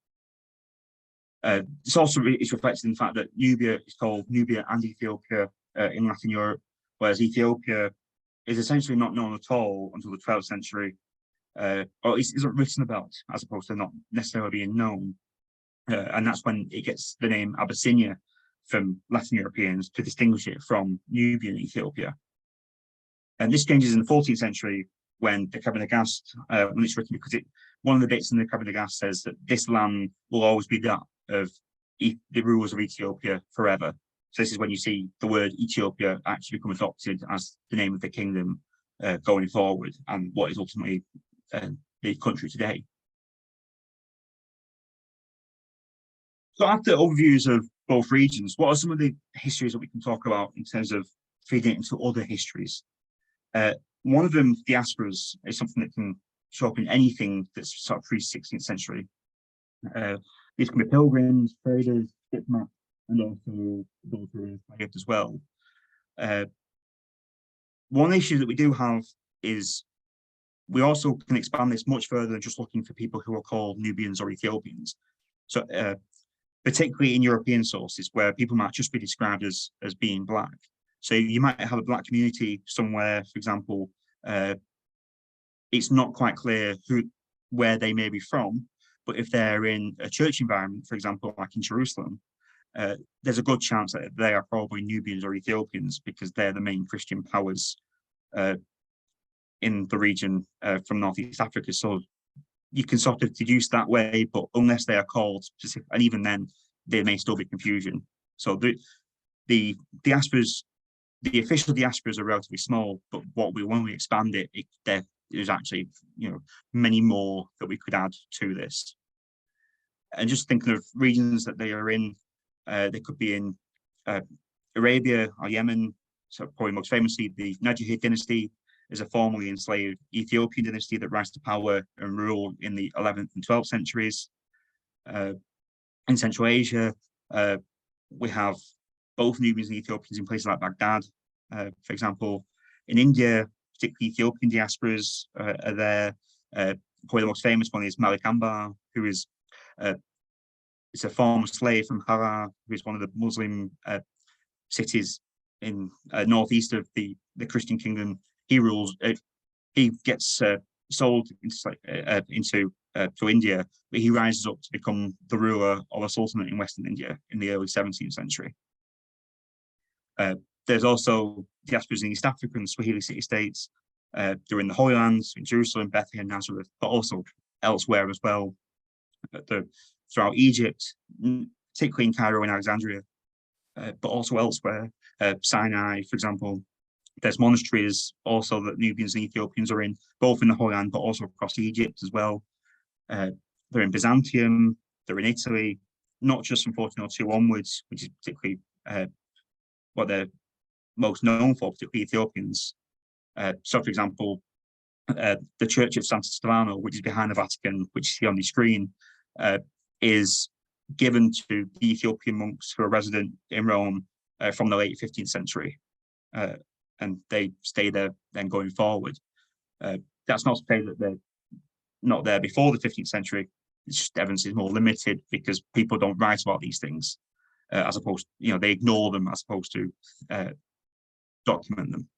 This also is reflected in the fact that Nubia is called Nubia and Ethiopia in Latin Europe, whereas Ethiopia is essentially not known at all until the 12th century, or isn't written about, as opposed to not necessarily being known. And that's when it gets the name Abyssinia from Latin Europeans to distinguish it from Nubian Ethiopia. And this changes in the 14th century when the Kabbalah-Gast, when it's written, because one of the bits in the Kabbalah-Gast says that this land will always be that of the rulers of Ethiopia forever. So this is when you see the word Ethiopia actually become adopted as the name of the kingdom going forward, and what is ultimately the country today. So after overviews of both regions, what are some of the histories that we can talk about in terms of feeding it into other histories? One of them, diasporas, is something that can show up in anything that's sort of pre-16th century. These can be pilgrims, traders, diplomats, and also those who are enslaved as well. One issue that we do have is we also can expand this much further than just looking for people who are called Nubians or Ethiopians. So particularly in European sources where people might just be described as being black. So you might have a black community somewhere, for example, it's not quite clear who where they may be from, but if they're in a church environment, for example, like in Jerusalem, there's a good chance that they are probably Nubians or Ethiopians, because they're the main Christian powers in the region from Northeast Africa. So you can sort of deduce that way, but unless they are called specific, and even then, there may still be confusion. So the diasporas, the official diasporas are relatively small, but when we expand it, there's actually many more that we could add to this. And just thinking of regions that they are in, they could be in Arabia or Yemen. So probably most famously, the Najahid dynasty is a formerly enslaved Ethiopian dynasty that rise to power and rule in the 11th and 12th centuries. In Central Asia, we have both Nubians and Ethiopians in places like Baghdad. For example, in India, particularly Ethiopian diasporas are there. Probably the most famous one is Malik Ambar, who is a former slave from Harar, who is one of the Muslim cities in northeast of the Christian kingdom. He rules. He gets sold into to India, but he rises up to become the ruler of a sultanate in Western India in the early 17th century. There's also diasporas in East Africa and the Swahili city-states. They're in the Holy Lands, in Jerusalem, Bethlehem, Nazareth, but also elsewhere as well. Throughout Egypt, particularly in Cairo and Alexandria, but also elsewhere. Sinai, for example. There's monasteries also that Nubians and Ethiopians are in, both in the Holy Land, but also across Egypt as well. They're in Byzantium, they're in Italy, not just from 1402 onwards, which is particularly what they're most known for, particularly Ethiopians. So, for example, the Church of Santa Stefano, which is behind the Vatican, which you see on the screen, is given to the Ethiopian monks who are resident in Rome from the late 15th century. And they stay there then going forward. That's not to say that they're not there before the 15th century. It's just evidence is more limited because people don't write about these things, as opposed, they ignore them as opposed to document them.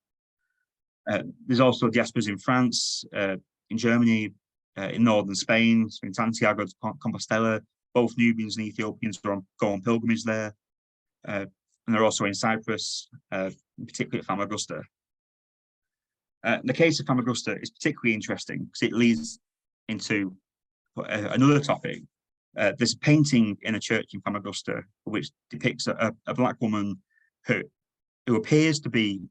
There's also diasporas in France, in Germany, in northern Spain, so in Santiago de Compostela. Both Nubians and Ethiopians go on pilgrimage there. And they're also in Cyprus, particularly at Famagusta. The case of Famagusta is particularly interesting because it leads into another topic. There's a painting in a church in Famagusta which depicts a black woman who appears to be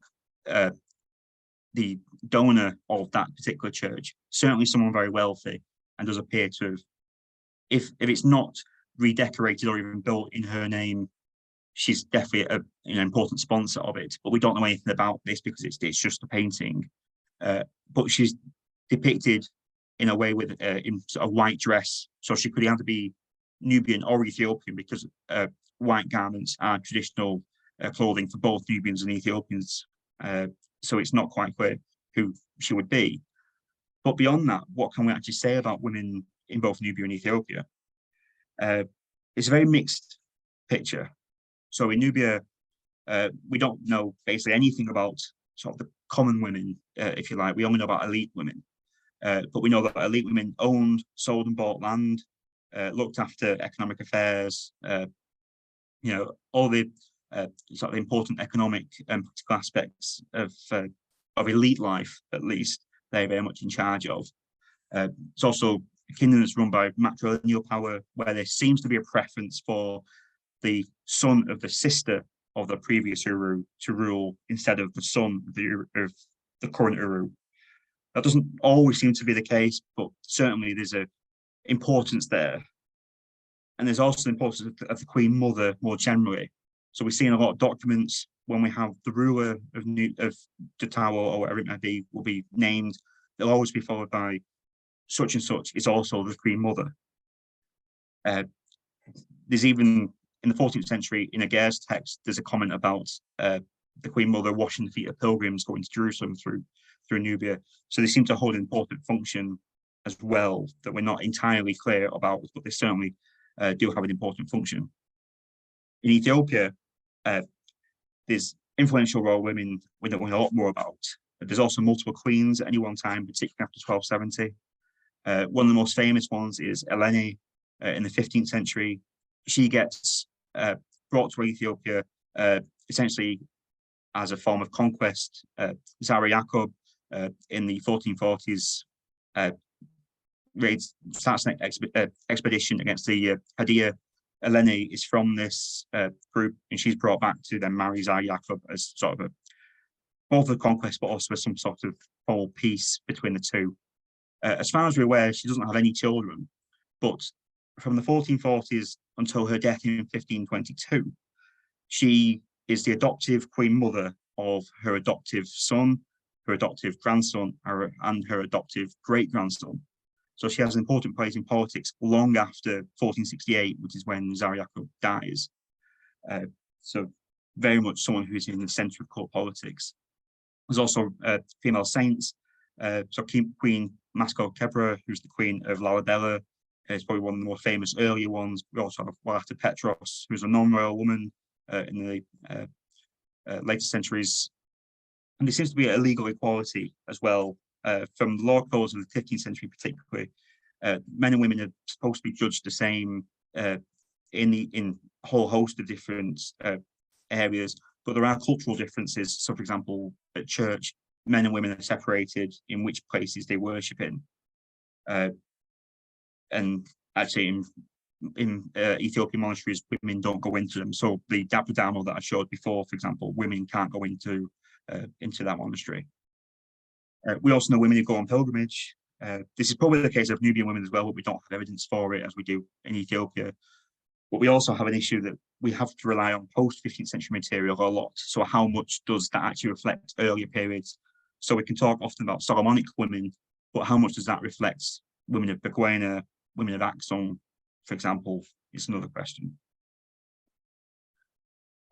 the donor of that particular church, certainly someone very wealthy, and does appear to have, if it's not redecorated or even built in her name, she's definitely an important sponsor of it, but we don't know anything about this because it's just a painting. But she's depicted in a way with in a white dress, so she could either be Nubian or Ethiopian because white garments are traditional clothing for both Nubians and Ethiopians. So it's not quite clear who she would be. But beyond that, what can we actually say about women in both Nubia and Ethiopia? It's a very mixed picture. So in Nubia, we don't know basically anything about sort of the common women, if you like. We only know about elite women. But we know that elite women owned, sold and bought land, looked after economic affairs, all the sort of important economic and political aspects of elite life, at least, they're very much in charge of. It's also a kingdom that's run by matrilineal power, where there seems to be a preference for the son of the sister of the previous Uru to rule instead of the son of the current Uru. That doesn't always seem to be the case, but certainly there's an importance there. And there's also the importance of the Queen Mother more generally. So we see in a lot of documents when we have the ruler of Dutawa or whatever it may be will be named, they'll always be followed by such and such is also the Queen Mother. There's even in the 14th century, in Aguirre's text, there's a comment about the Queen Mother washing the feet of pilgrims going to Jerusalem through Nubia. So they seem to hold an important function as well that we're not entirely clear about, but they certainly do have an important function. In Ethiopia, there's influential royal women we know a lot more about. There's also multiple queens at any one time, particularly after 1270. One of the most famous ones is Eleni in the 15th century. She gets brought to Ethiopia essentially as a form of conquest. Zara Yaqub in the 1440s starts an expedition against the Hadia. Eleni is from this group, and she's brought back to then marry Zara Yaqub as sort of both a conquest, but also as some sort of formal peace between the two. As far as we're aware, she doesn't have any children, but from the 1440s until her death in 1522, she is the adoptive queen mother of her adoptive son, her adoptive grandson, and her adoptive great-grandson. So she has an important place in politics long after 1468, which is when Zara Yaqub dies. So very much someone who is in the centre of court politics. There's also female saints. So Queen Masco Kebra, who's the queen of Lalibela, is probably one of the more famous earlier ones. We also have Walata Petros, who's a non-royal woman in the later centuries. And there seems to be a legal equality as well. From the law codes of the 15th century particularly, men and women are supposed to be judged the same in a whole host of different areas, but there are cultural differences. So, for example, at church, men and women are separated in which places they worship in. And actually in Ethiopian monasteries, women don't go into them. So the Dabudamo that I showed before, for example, women can't go into that monastery. We also know women who go on pilgrimage. This is probably the case of Nubian women as well, but we don't have evidence for it as we do in Ethiopia. But we also have an issue that we have to rely on post-15th century material a lot. So how much does that actually reflect earlier periods? So we can talk often about Solomonic women, but how much does that reflect women of Beguena, women of Axum, for example, is another question.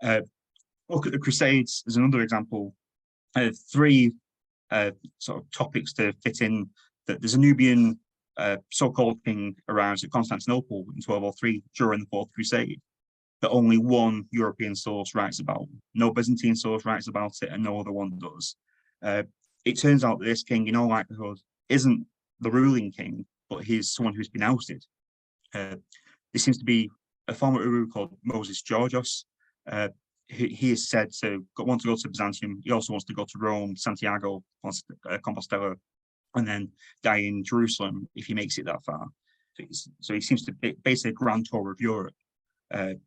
Look at the Crusades as another example. Three sort of topics to fit in. That there's a Nubian so-called king arrives at Constantinople in 1203 during the Fourth Crusade that only one European source writes about. No Byzantine source writes about it, and no other one does. It turns out that this king, in all likelihood, isn't the ruling king, but he's someone who's been ousted. There seems to be a former Uru called Moses Georgios. He is said to want to go to Byzantium. He also wants to go to Rome, Santiago, Compostela, and then die in Jerusalem if he makes it that far. So he seems to be basically a grand tour of Europe.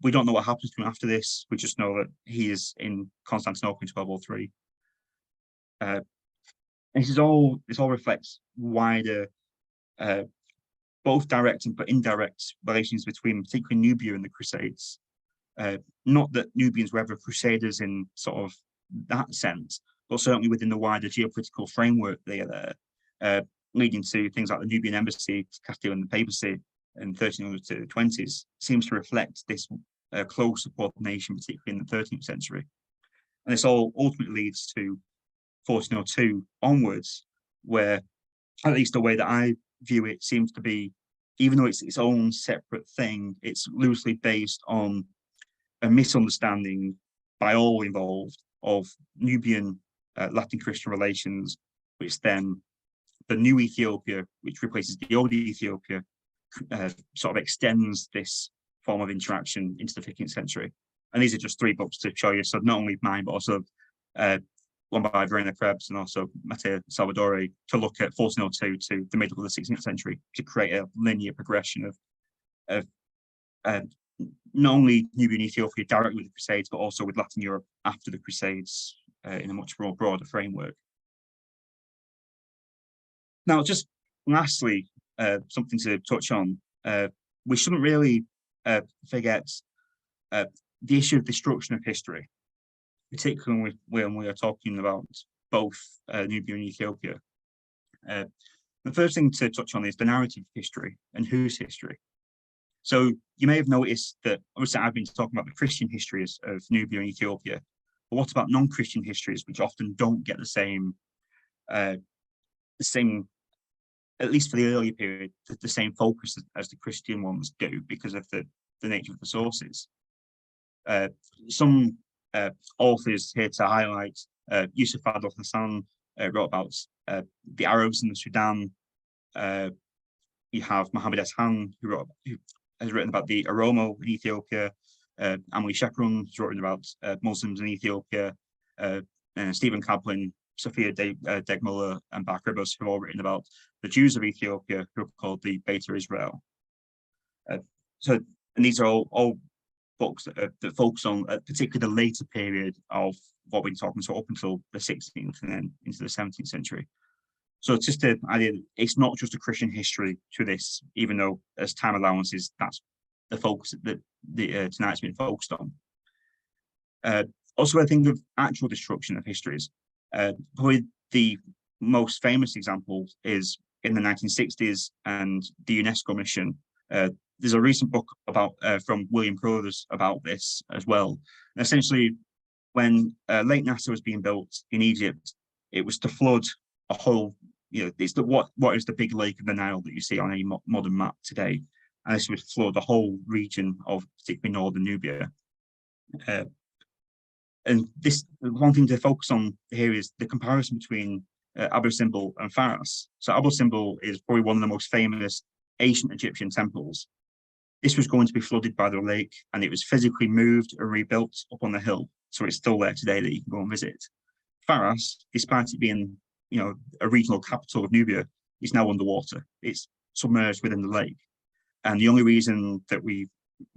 We don't know what happens to him after this. We just know that he is in Constantinople in 1203. And this all reflects wider, both direct but indirect relations between particularly Nubia and the Crusades. Not that Nubians were ever crusaders in sort of that sense, but certainly within the wider geopolitical framework they are there, leading to things like the Nubian embassy to Castile and the papacy in 1300s to 20s, seems to reflect this close coordination, particularly in the 13th century. And this all ultimately leads to 1402 onwards, where, at least the way that I view it, seems to be, even though it's its own separate thing, it's loosely based on a misunderstanding by all involved of Nubian Latin Christian relations, which then the new Ethiopia, which replaces the old Ethiopia, sort of extends this form of interaction into the 15th century. And these are just three books to show you. So not only mine, but also one by Verena Krebs and also Matteo Salvadori, to look at 1402 to the middle of the 16th century to create a linear progression of not only Nubian Ethiopia directly with the Crusades, but also with Latin Europe after the Crusades in a much more broader framework. Now, just lastly, something to touch on, we shouldn't really forget the issue of destruction of history, particularly when we are talking about both Nubia and Ethiopia. The first thing to touch on is the narrative history and whose history. So you may have noticed that, obviously, I've been talking about the Christian histories of Nubia and Ethiopia, but what about non-Christian histories, which often don't get the same, at least for the earlier period, the same focus as the Christian ones do because of the nature of the sources? Some authors here to highlight, Yusuf Adel Hassan wrote about the Arabs in the Sudan, you have Mohammed Eshan, who has written about the Oromo in Ethiopia. Emily Shekron has written about Muslims in Ethiopia. Stephen Kaplan, Sophia Degmuller, and Bach Ribos have all written about the Jews of Ethiopia, who are called the Beta Israel. And these are all books that focus on particularly the later period of what we're talking, so up until the 16th and then into the 17th century. So it's just the idea that it's not just a Christian history to this, even though as time allowances, that's the focus that tonight's been focused on. Also, I think of actual destruction of histories. Probably the most famous example is in the 1960s and the UNESCO mission. There's a recent book about from William Crothers about this as well. And essentially, when Lake Nasser was being built in Egypt, it was to flood a whole, it's what is the big lake of the Nile that you see on a modern map today. And this would flood the whole region of particularly northern Nubia. And this one thing to focus on here is the comparison between Abu Simbel and Pharos. So Abu Simbel is probably one of the most famous ancient Egyptian temples. This was going to be flooded by the lake, and it was physically moved and rebuilt up on the hill. So it's still there today that you can go and visit. Pharos, despite it being, a regional capital of Nubia, is now underwater. It's submerged within the lake. And the only reason that we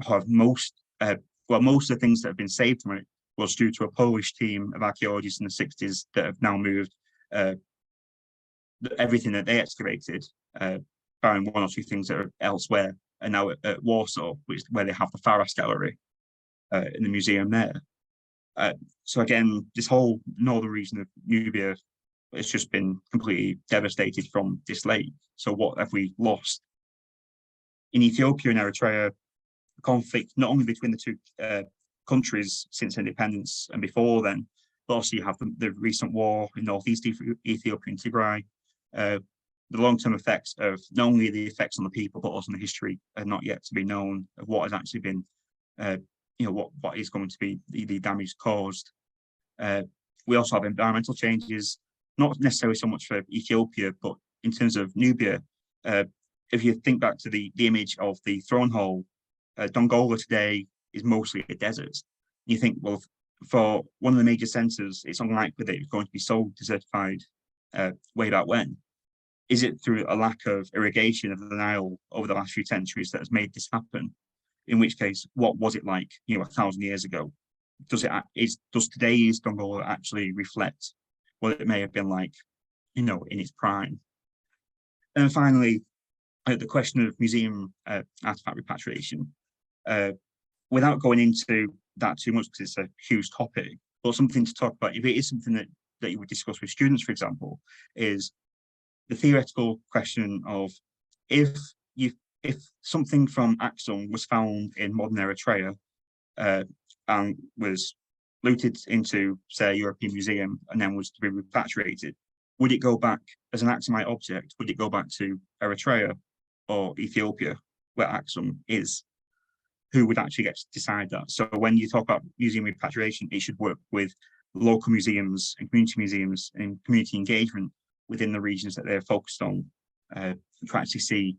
have most of the things that have been saved from it was due to a Polish team of archaeologists in the 60s that have now moved everything that they excavated, barring one or two things that are elsewhere, and now at Warsaw, where they have the Pharos Gallery in the museum there. So again, this whole northern region of Nubia has just been completely devastated from this lake. So what have we lost? In Ethiopia and Eritrea, the conflict not only between the two countries since independence and before then, but also you have the recent war in northeast Ethiopia and Tigray. The long-term effects of not only the effects on the people, but also on the history are not yet to be known of what has actually been, what is going to be the damage caused. We also have environmental changes, not necessarily so much for Ethiopia, but in terms of Nubia. If you think back to the image of the throne hall, Dongola today is mostly a desert. You think, well, for one of the major centres, it's unlikely that it's going to be so desertified way back when. Is it through a lack of irrigation of the Nile over the last few centuries that has made this happen? In which case, what was it like, 1,000 years ago? Does today's Dongola actually reflect what it may have been like, in its prime? And finally, the question of museum artifact repatriation. Without going into that too much, because it's a huge topic, but something to talk about, if it is something that you would discuss with students, for example, is the theoretical question of if something from Axum was found in modern Eritrea and was looted into, say, a European museum and then was to be repatriated, would it go back as an Axumite object? Would it go back to Eritrea or Ethiopia, where Axum is? Who would actually get to decide that? So when you talk about museum repatriation, it should work with local museums and community engagement within the regions that they're focused on, to actually see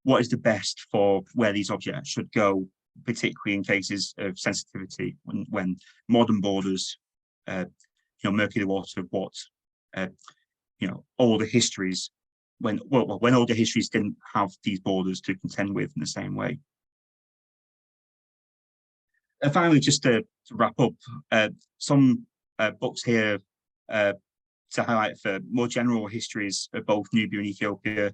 what is the best for where these objects should go, particularly in cases of sensitivity when modern borders, murky the water of what, older histories, when older histories didn't have these borders to contend with in the same way. And finally, just to wrap up, some books here to highlight for more general histories of both Nubia and Ethiopia.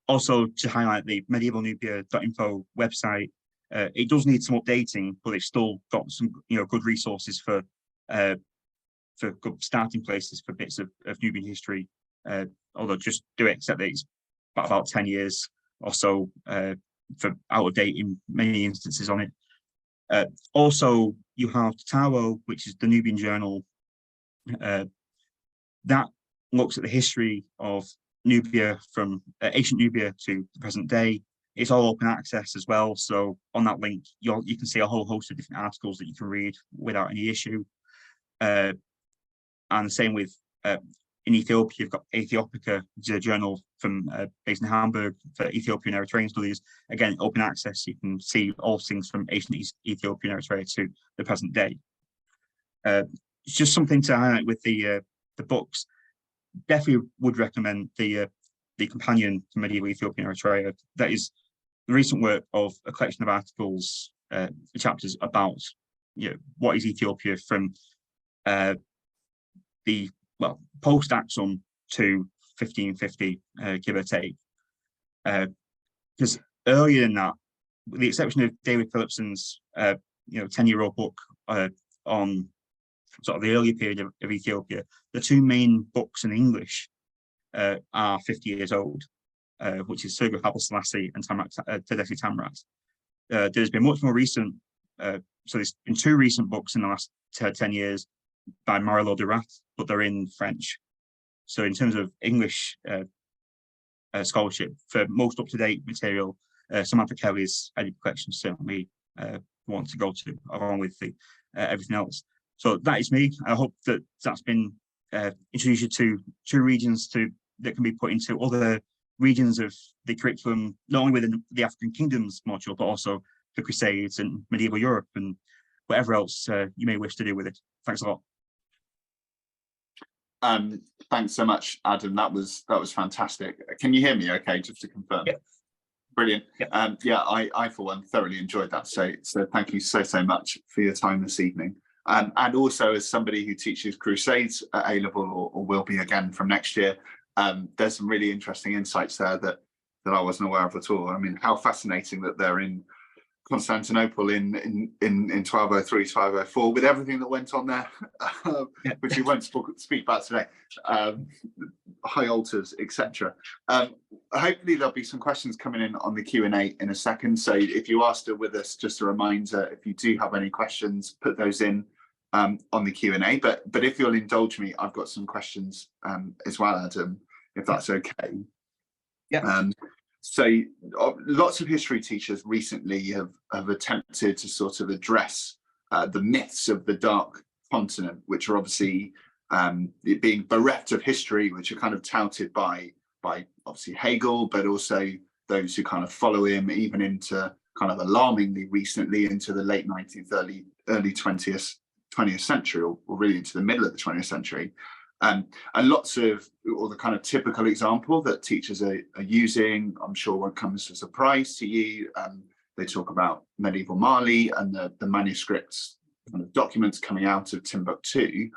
Also to highlight the medievalnubia.info website. It does need some updating, but it's still got some good resources for good starting places for bits of Nubian history. Although just do accept that it's about 10 years or so for out of date in many instances on it. Also, you have Tatawo, which is the Nubian journal. That looks at the history of Nubia from ancient Nubia to the present day. It's all open access as well. So on that link, you can see a whole host of different articles that you can read without any issue. And the same with in Ethiopia, you've got Ethiopia, which is a journal from based in Hamburg for Ethiopian Eritrean studies. Again, open access. You can see all things from ancient Ethiopia and Eritrea to the present day. It's just something to highlight with the books. Definitely would recommend the companion to medieval Ethiopian Eritrea. That is the recent work of a collection of articles, chapters about what is Ethiopia from the post-Axum to 1550, give or take. Because earlier than that, with the exception of David Phillipson's 10-year-old book on sort of the earlier period of Ethiopia, the two main books in English are 50 years old, which is Sergo Haile Selassie and Tedesi Tamrat. There's been much more recent, so there's been two recent books in the last 10 years by Marilo Durat, but they're in French. So in terms of English scholarship, for most up-to-date material, Samantha Kelly's edit collection certainly want to go to, along with everything else. So that is me. I hope that that's been introduced you to two regions that can be put into other regions of the curriculum, not only within the African Kingdoms module, but also the Crusades and medieval Europe and whatever else you may wish to do with it. Thanks a lot. Thanks so much, Adam. That was fantastic. Can you hear me okay, just to confirm? Yeah. Brilliant. Yeah. I for one thoroughly enjoyed that. So thank you so much for your time this evening. And also, as somebody who teaches Crusades at A level or will be again from next year, there's some really interesting insights there that I wasn't aware of at all. I mean, how fascinating that they're in Constantinople in 1203, 1204, with everything that went on there, which we won't speak about today, high altars, etc. Hopefully there'll be some questions coming in on the Q&A in a second. So if you are still with us, just a reminder, if you do have any questions, put those in on the Q&A. But if you'll indulge me, I've got some questions as well, Adam, if that's okay. Yeah. So lots of history teachers recently have attempted to sort of address the myths of the Dark Continent, which are obviously being bereft of history, which are kind of touted by obviously Hegel, but also those who kind of follow him, even into kind of alarmingly recently into the late 19th, early 20th century, or really into the middle of the 20th century. And lots of, or the kind of typical example that teachers are using, I'm sure won't come as a surprise to you. They talk about medieval Mali and the manuscripts, kind of documents coming out of Timbuktu,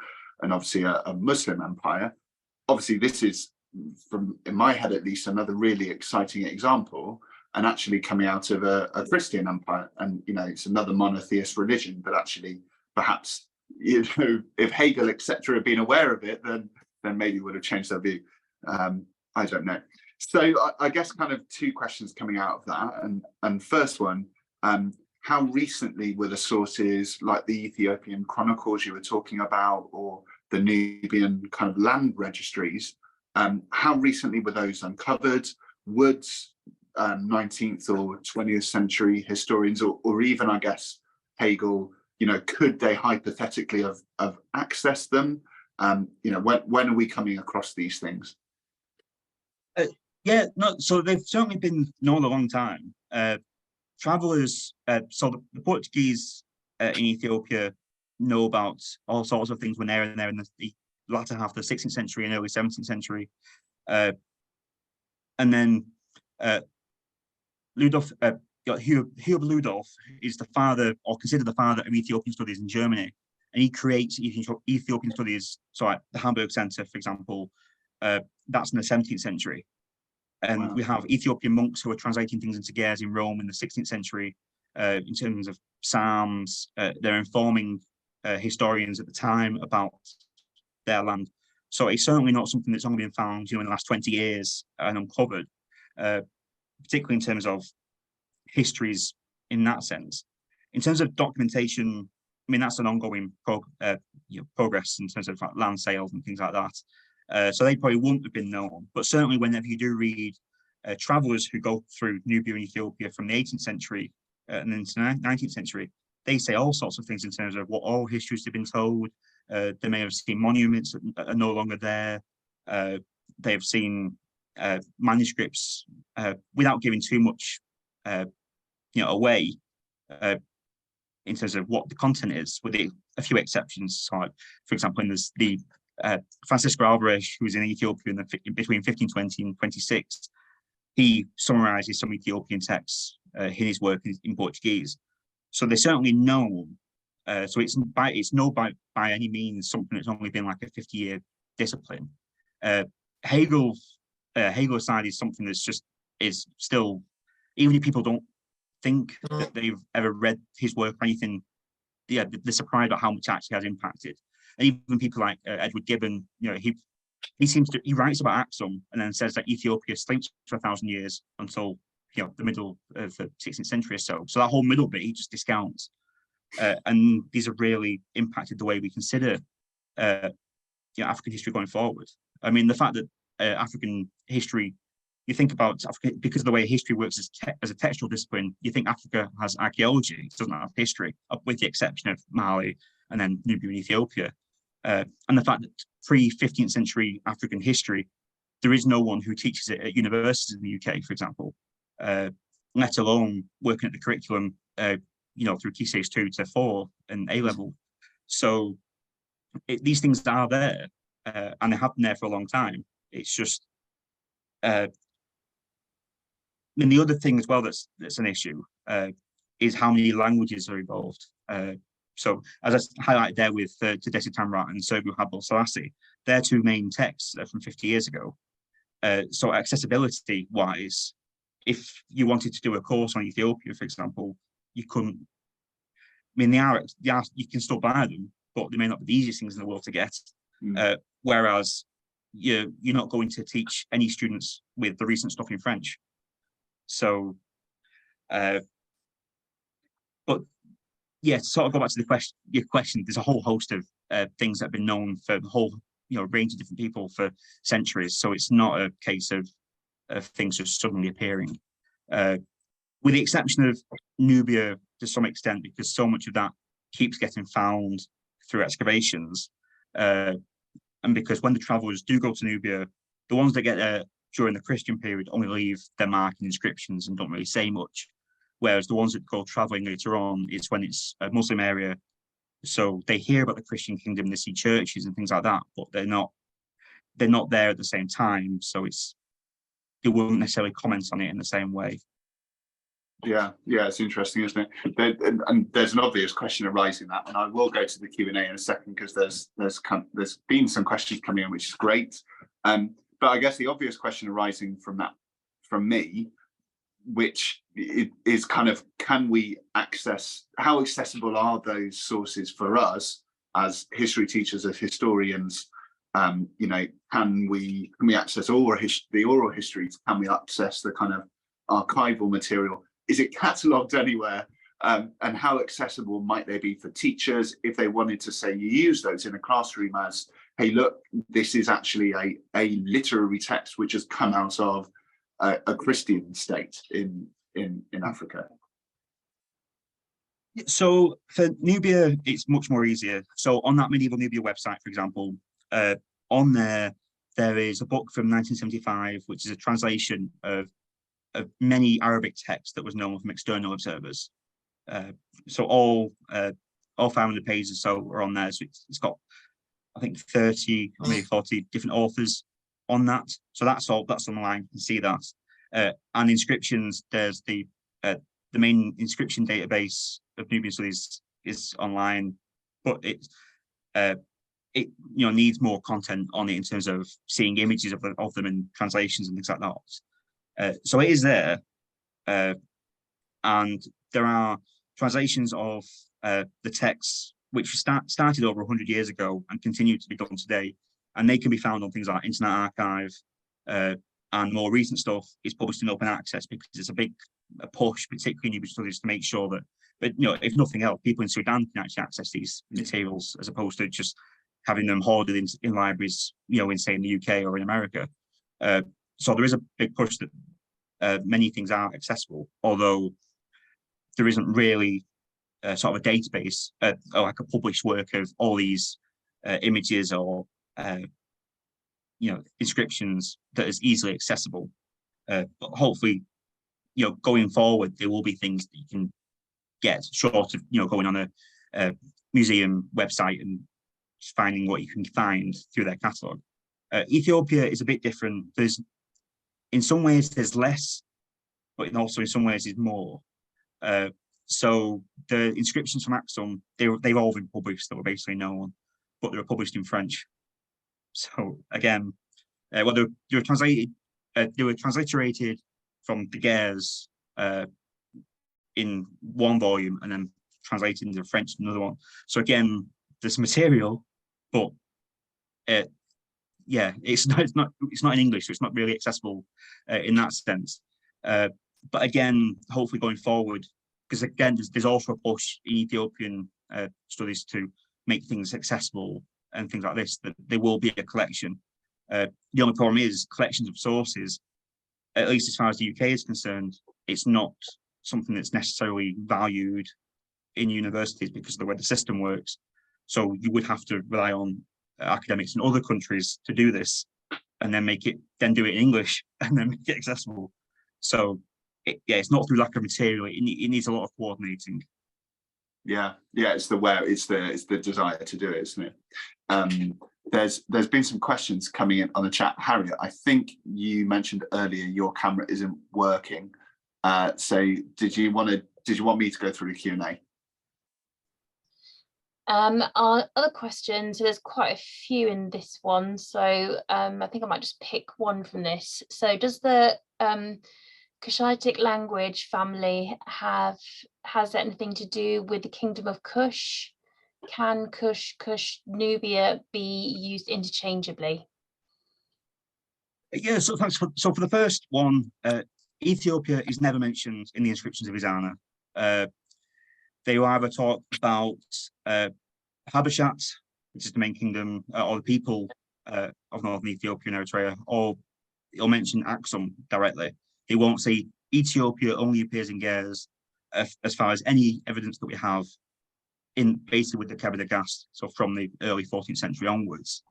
and obviously a Muslim empire. Obviously, this is, from in my head at least, another really exciting example, and actually coming out of a Christian empire. And it's another monotheist religion, but actually perhaps, if Hegel, etc., had been aware of it, then maybe would have changed their view. I don't know. So I guess kind of two questions coming out of that. And first one, how recently were the sources like the Ethiopian chronicles you were talking about, or the Nubian kind of land registries? How recently were those uncovered? Would 19th or 20th century historians, or even, I guess, Hegel, could they hypothetically have accessed them? When are we coming across these things? So they've certainly been known a long time. Travelers, so the Portuguese in Ethiopia know about all sorts of things when they're in the latter half of the 16th century and early 17th century. And then Hugh Ludolf is the father, or considered the father, of Ethiopian studies in Germany, and he creates Ethiopian studies. So at the Hamburg Center, for example, that's in the 17th century. And wow. We have Ethiopian monks who are translating things into Ge'ez in Rome in the 16th century, in terms of Psalms. They're informing historians at the time about their land. So it's certainly not something that's only been found, in the last 20 years and uncovered, particularly in terms of histories in that sense. In terms of documentation, I mean, that's an ongoing progress in terms of land sales and things like that. So they probably wouldn't have been known, but certainly whenever you do read travelers who go through Nubia and Ethiopia from the 18th century and into the 19th century, they say all sorts of things in terms of what all histories have been told. They may have seen monuments that are no longer there. They've seen manuscripts without giving too much, away in terms of what the content is, with a few exceptions. So, for example, there's the Francisco Alvarez, who was in Ethiopia between 1520 and 26. He summarizes some Ethiopian texts in his work in Portuguese. So they're certainly known. So it's no by any means something that's only been like a 50-year discipline. Hegel's side is something that's is still, even if people don't think that they've ever read his work or anything, they're surprised at how much actually has impacted. And even people like Edward Gibbon, he writes about Axum and then says that Ethiopia sleeps for 1,000 years until the middle of the 16th century or so. So that whole middle bit he just discounts, and these have really impacted the way we consider African history going forward. I mean, the fact that African history, you think about Africa, because of the way history works as a textual discipline, you think Africa has archaeology, it doesn't have history, with the exception of Mali and then Nubia and Ethiopia. And the fact that pre-15th century African history, there is no one who teaches it at universities in the UK, for example, let alone working at the curriculum, through Key Stage 2 to 4 and A-level. So these things are there, and they have been there for a long time. It's just, and the other thing as well that's an issue is how many languages are involved. So as I highlighted there with Tedesi Tamrat and Serbu Haile Selassie, their two main texts are from 50 years ago. So accessibility wise, if you wanted to do a course on Ethiopia, for example, you couldn't. I mean, you can still buy them, but they may not be the easiest things in the world to get. Whereas you're not going to teach any students with the recent stuff in French. So, but yeah, to sort of go back to your question, there's a whole host of things that have been known for the whole range of different people for centuries. So it's not a case of things just suddenly appearing, with the exception of Nubia to some extent, because so much of that keeps getting found through excavations, and because when the travellers do go to Nubia, the ones that get there during the Christian period only leave their mark and inscriptions and don't really say much, whereas the ones that go travelling later on, it's when it's a Muslim area, so they hear about the Christian kingdom, they see churches and things like that, but they're not there at the same time, so they wouldn't necessarily comment on it in the same way. Yeah, it's interesting, isn't it? And there's an obvious question arising that, and I will go to the Q&A in a second because there's been some questions coming in, which is great. But I guess the obvious question arising from that, from me, which is kind of, can we access? How accessible are those sources for us as history teachers, as historians? Can we access the oral histories? Can we access the kind of archival material? Is it catalogued anywhere? And how accessible might they be for teachers if they wanted to say you use those in a classroom as, hey, look, this is actually a literary text which has come out of a Christian state in Africa? So for Nubia, it's much more easier. So on that medieval Nubia website, for example, on there is a book from 1975, which is a translation of many Arabic texts that was known from external observers. So all 500 pages or so are on there. So it's got, I think, 30 or maybe 40 different authors on that. So that's online. You can see that. And inscriptions, there's the main inscription database of Nubian studies is online, but it needs more content on it in terms of seeing images of them and translations and things like that. So it is there, and there are translations of the texts which started over 100 years ago and continue to be done today, and they can be found on things like Internet Archive, and more recent stuff is published in open access because it's a push, particularly in Nubian studies, to make sure that, but if nothing else, people in Sudan can actually access these materials as opposed to just having them hoarded in libraries, in say in the UK or in America. So there is a big push that many things are accessible, although there isn't really sort of a database, or like a published work of all these images or inscriptions that is easily accessible. But hopefully, going forward, there will be things that you can get short of going on a museum website and finding what you can find through their catalogue. Ethiopia is a bit different. In some ways there's less, but also in some ways there's more. So the inscriptions from Axum, they've all been published that were basically known, but they were published in French. So again, they were translated. They were transliterated from the Guers in one volume and then translated into French in another one. So again, there's material, but it's not in English, so it's not really accessible in that sense. But again, hopefully going forward, because again, there's also a push in Ethiopian studies to make things accessible and things like this, that there will be a collection. The only problem is collections of sources, at least as far as the UK is concerned, it's not something that's necessarily valued in universities because of the way the system works. So you would have to rely on academics in other countries to do this, and then do it in English and then make it accessible. So it's not through lack of material. It needs a lot of coordinating. Yeah, it's the desire to do it, isn't it? There's been some questions coming in on the chat. Harriet, I think you mentioned earlier your camera isn't working. So did you want me to go through the Q&A? Our other questions, so there's quite a few in this one, so I think I might just pick one from this. So does the Cushitic language family has anything to do with the kingdom of Kush? Can Kush, Nubia be used interchangeably? Yeah, so thanks. So for the first one, Ethiopia is never mentioned in the inscriptions of Izana. They will either talk about Habashat, which is the main kingdom, or the people of northern Ethiopia and Eritrea, or it'll mention Axum directly. It won't say Ethiopia only appears in Ge'ez as far as any evidence that we have in basically with the Kebedegast, so from the early 14th century onwards.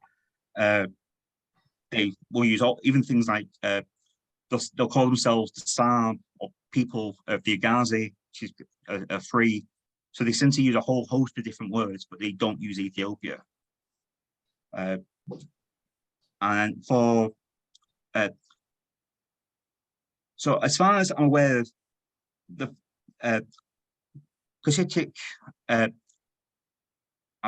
They will use even things like they'll call themselves the Sab or people of the Agazi, which is a free. So they seem to use a whole host of different words, but they don't use Ethiopia. And for so as far as I'm aware, the Cushitic, I'm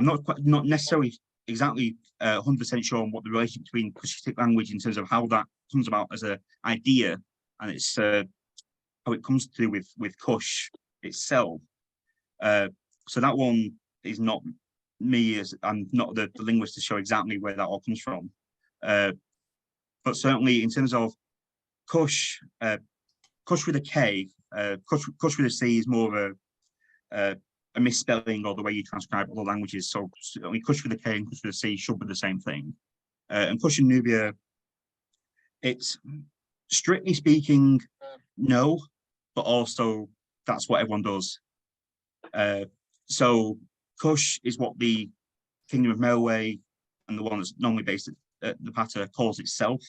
not necessarily exactly 100% sure on what the relationship between Cushitic language in terms of how that comes about as an idea, and it's how it comes to do with Kush itself. So that one is not me, as I'm not the linguist to show exactly where that all comes from. But certainly in terms of Kush, Kush with a K, Kush with a C is more of a misspelling or the way you transcribe other languages. So certainly Kush with a K and Kush with a C should be the same thing. And Kush in Nubia, it's strictly speaking, no, but also that's what everyone does. So Kush is what the Kingdom of Meroe and the one that's normally based at the Pata calls itself,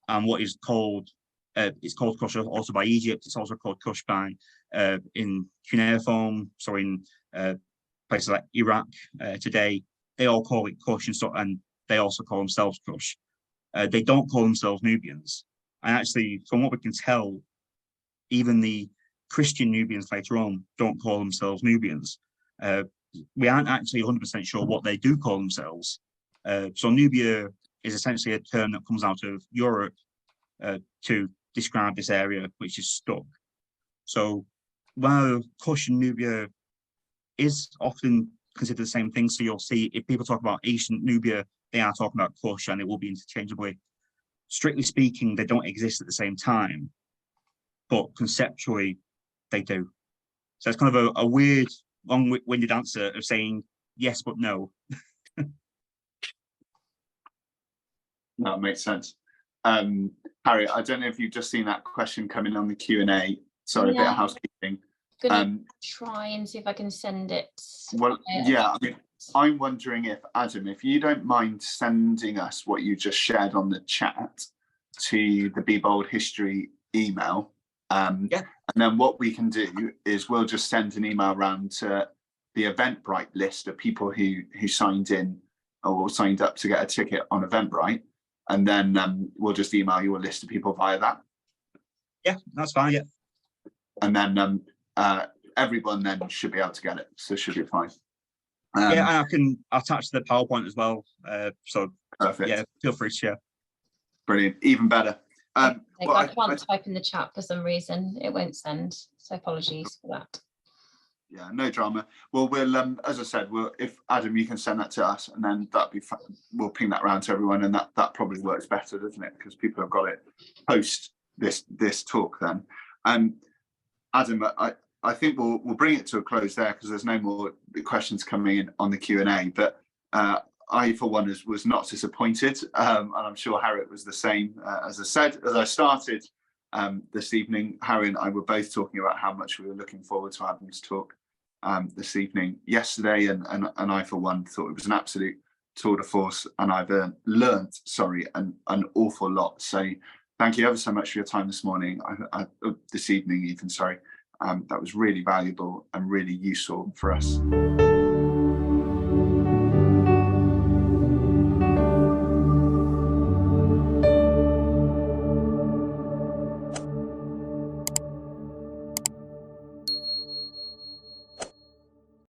and what is called it's called Kush also by Egypt. It's also called Kush by in cuneiform, so in places like Iraq today, they all call it Kush, and they also call themselves Kush. They don't call themselves Nubians, and actually, from what we can tell, even the Christian Nubians later on don't call themselves Nubians. We aren't actually 100% sure what they do call themselves. So Nubia is essentially a term that comes out of Europe to describe this area which is stuck. So while Kush and Nubia is often considered the same thing, so you'll see if people talk about ancient Nubia, they are talking about Kush, and it will be interchangeably. Strictly speaking, they don't exist at the same time, but conceptually they do. So it's kind of a weird, long-winded answer of saying yes, but no. That makes sense. Harry, I don't know if you've just seen that question coming on the Q&A. Sorry, Yeah. a bit of housekeeping. Gonna try and see if I can send it. Well, yeah, I mean, I'm wondering if, Adam, if you don't mind sending us what you just shared on the chat to the Be Bold History email. And then what we can do is we'll just send an email around to the Eventbrite list of people who signed in or signed up to get a ticket on Eventbrite. And then we'll just email you a list of people via that. Yeah, that's fine. Yeah. And then everyone then should be able to get it. So it should be fine. Yeah, and I can attach the PowerPoint as well. So perfect. Yeah, feel free to share. Brilliant, even better. I can't type in the chat for some reason. It won't send. So apologies for that. Yeah, no drama. Well, we'll as I said, if Adam, you can send that to us, and then that'd be fun. We'll ping that around to everyone, and that probably works better, doesn't it? Because people have got it post this talk then. Adam, I think we'll bring it to a close there because there's no more questions coming in on the Q&A. But I, for one, was not disappointed, and I'm sure Harriet was the same. As I started this evening, Harry and I were both talking about how much we were looking forward to Adam's talk this evening yesterday, and I, for one, thought it was an absolute tour de force, and I've learnt, an awful lot. So thank you ever so much for your time this morning, this evening even, sorry. That was really valuable and really useful for us.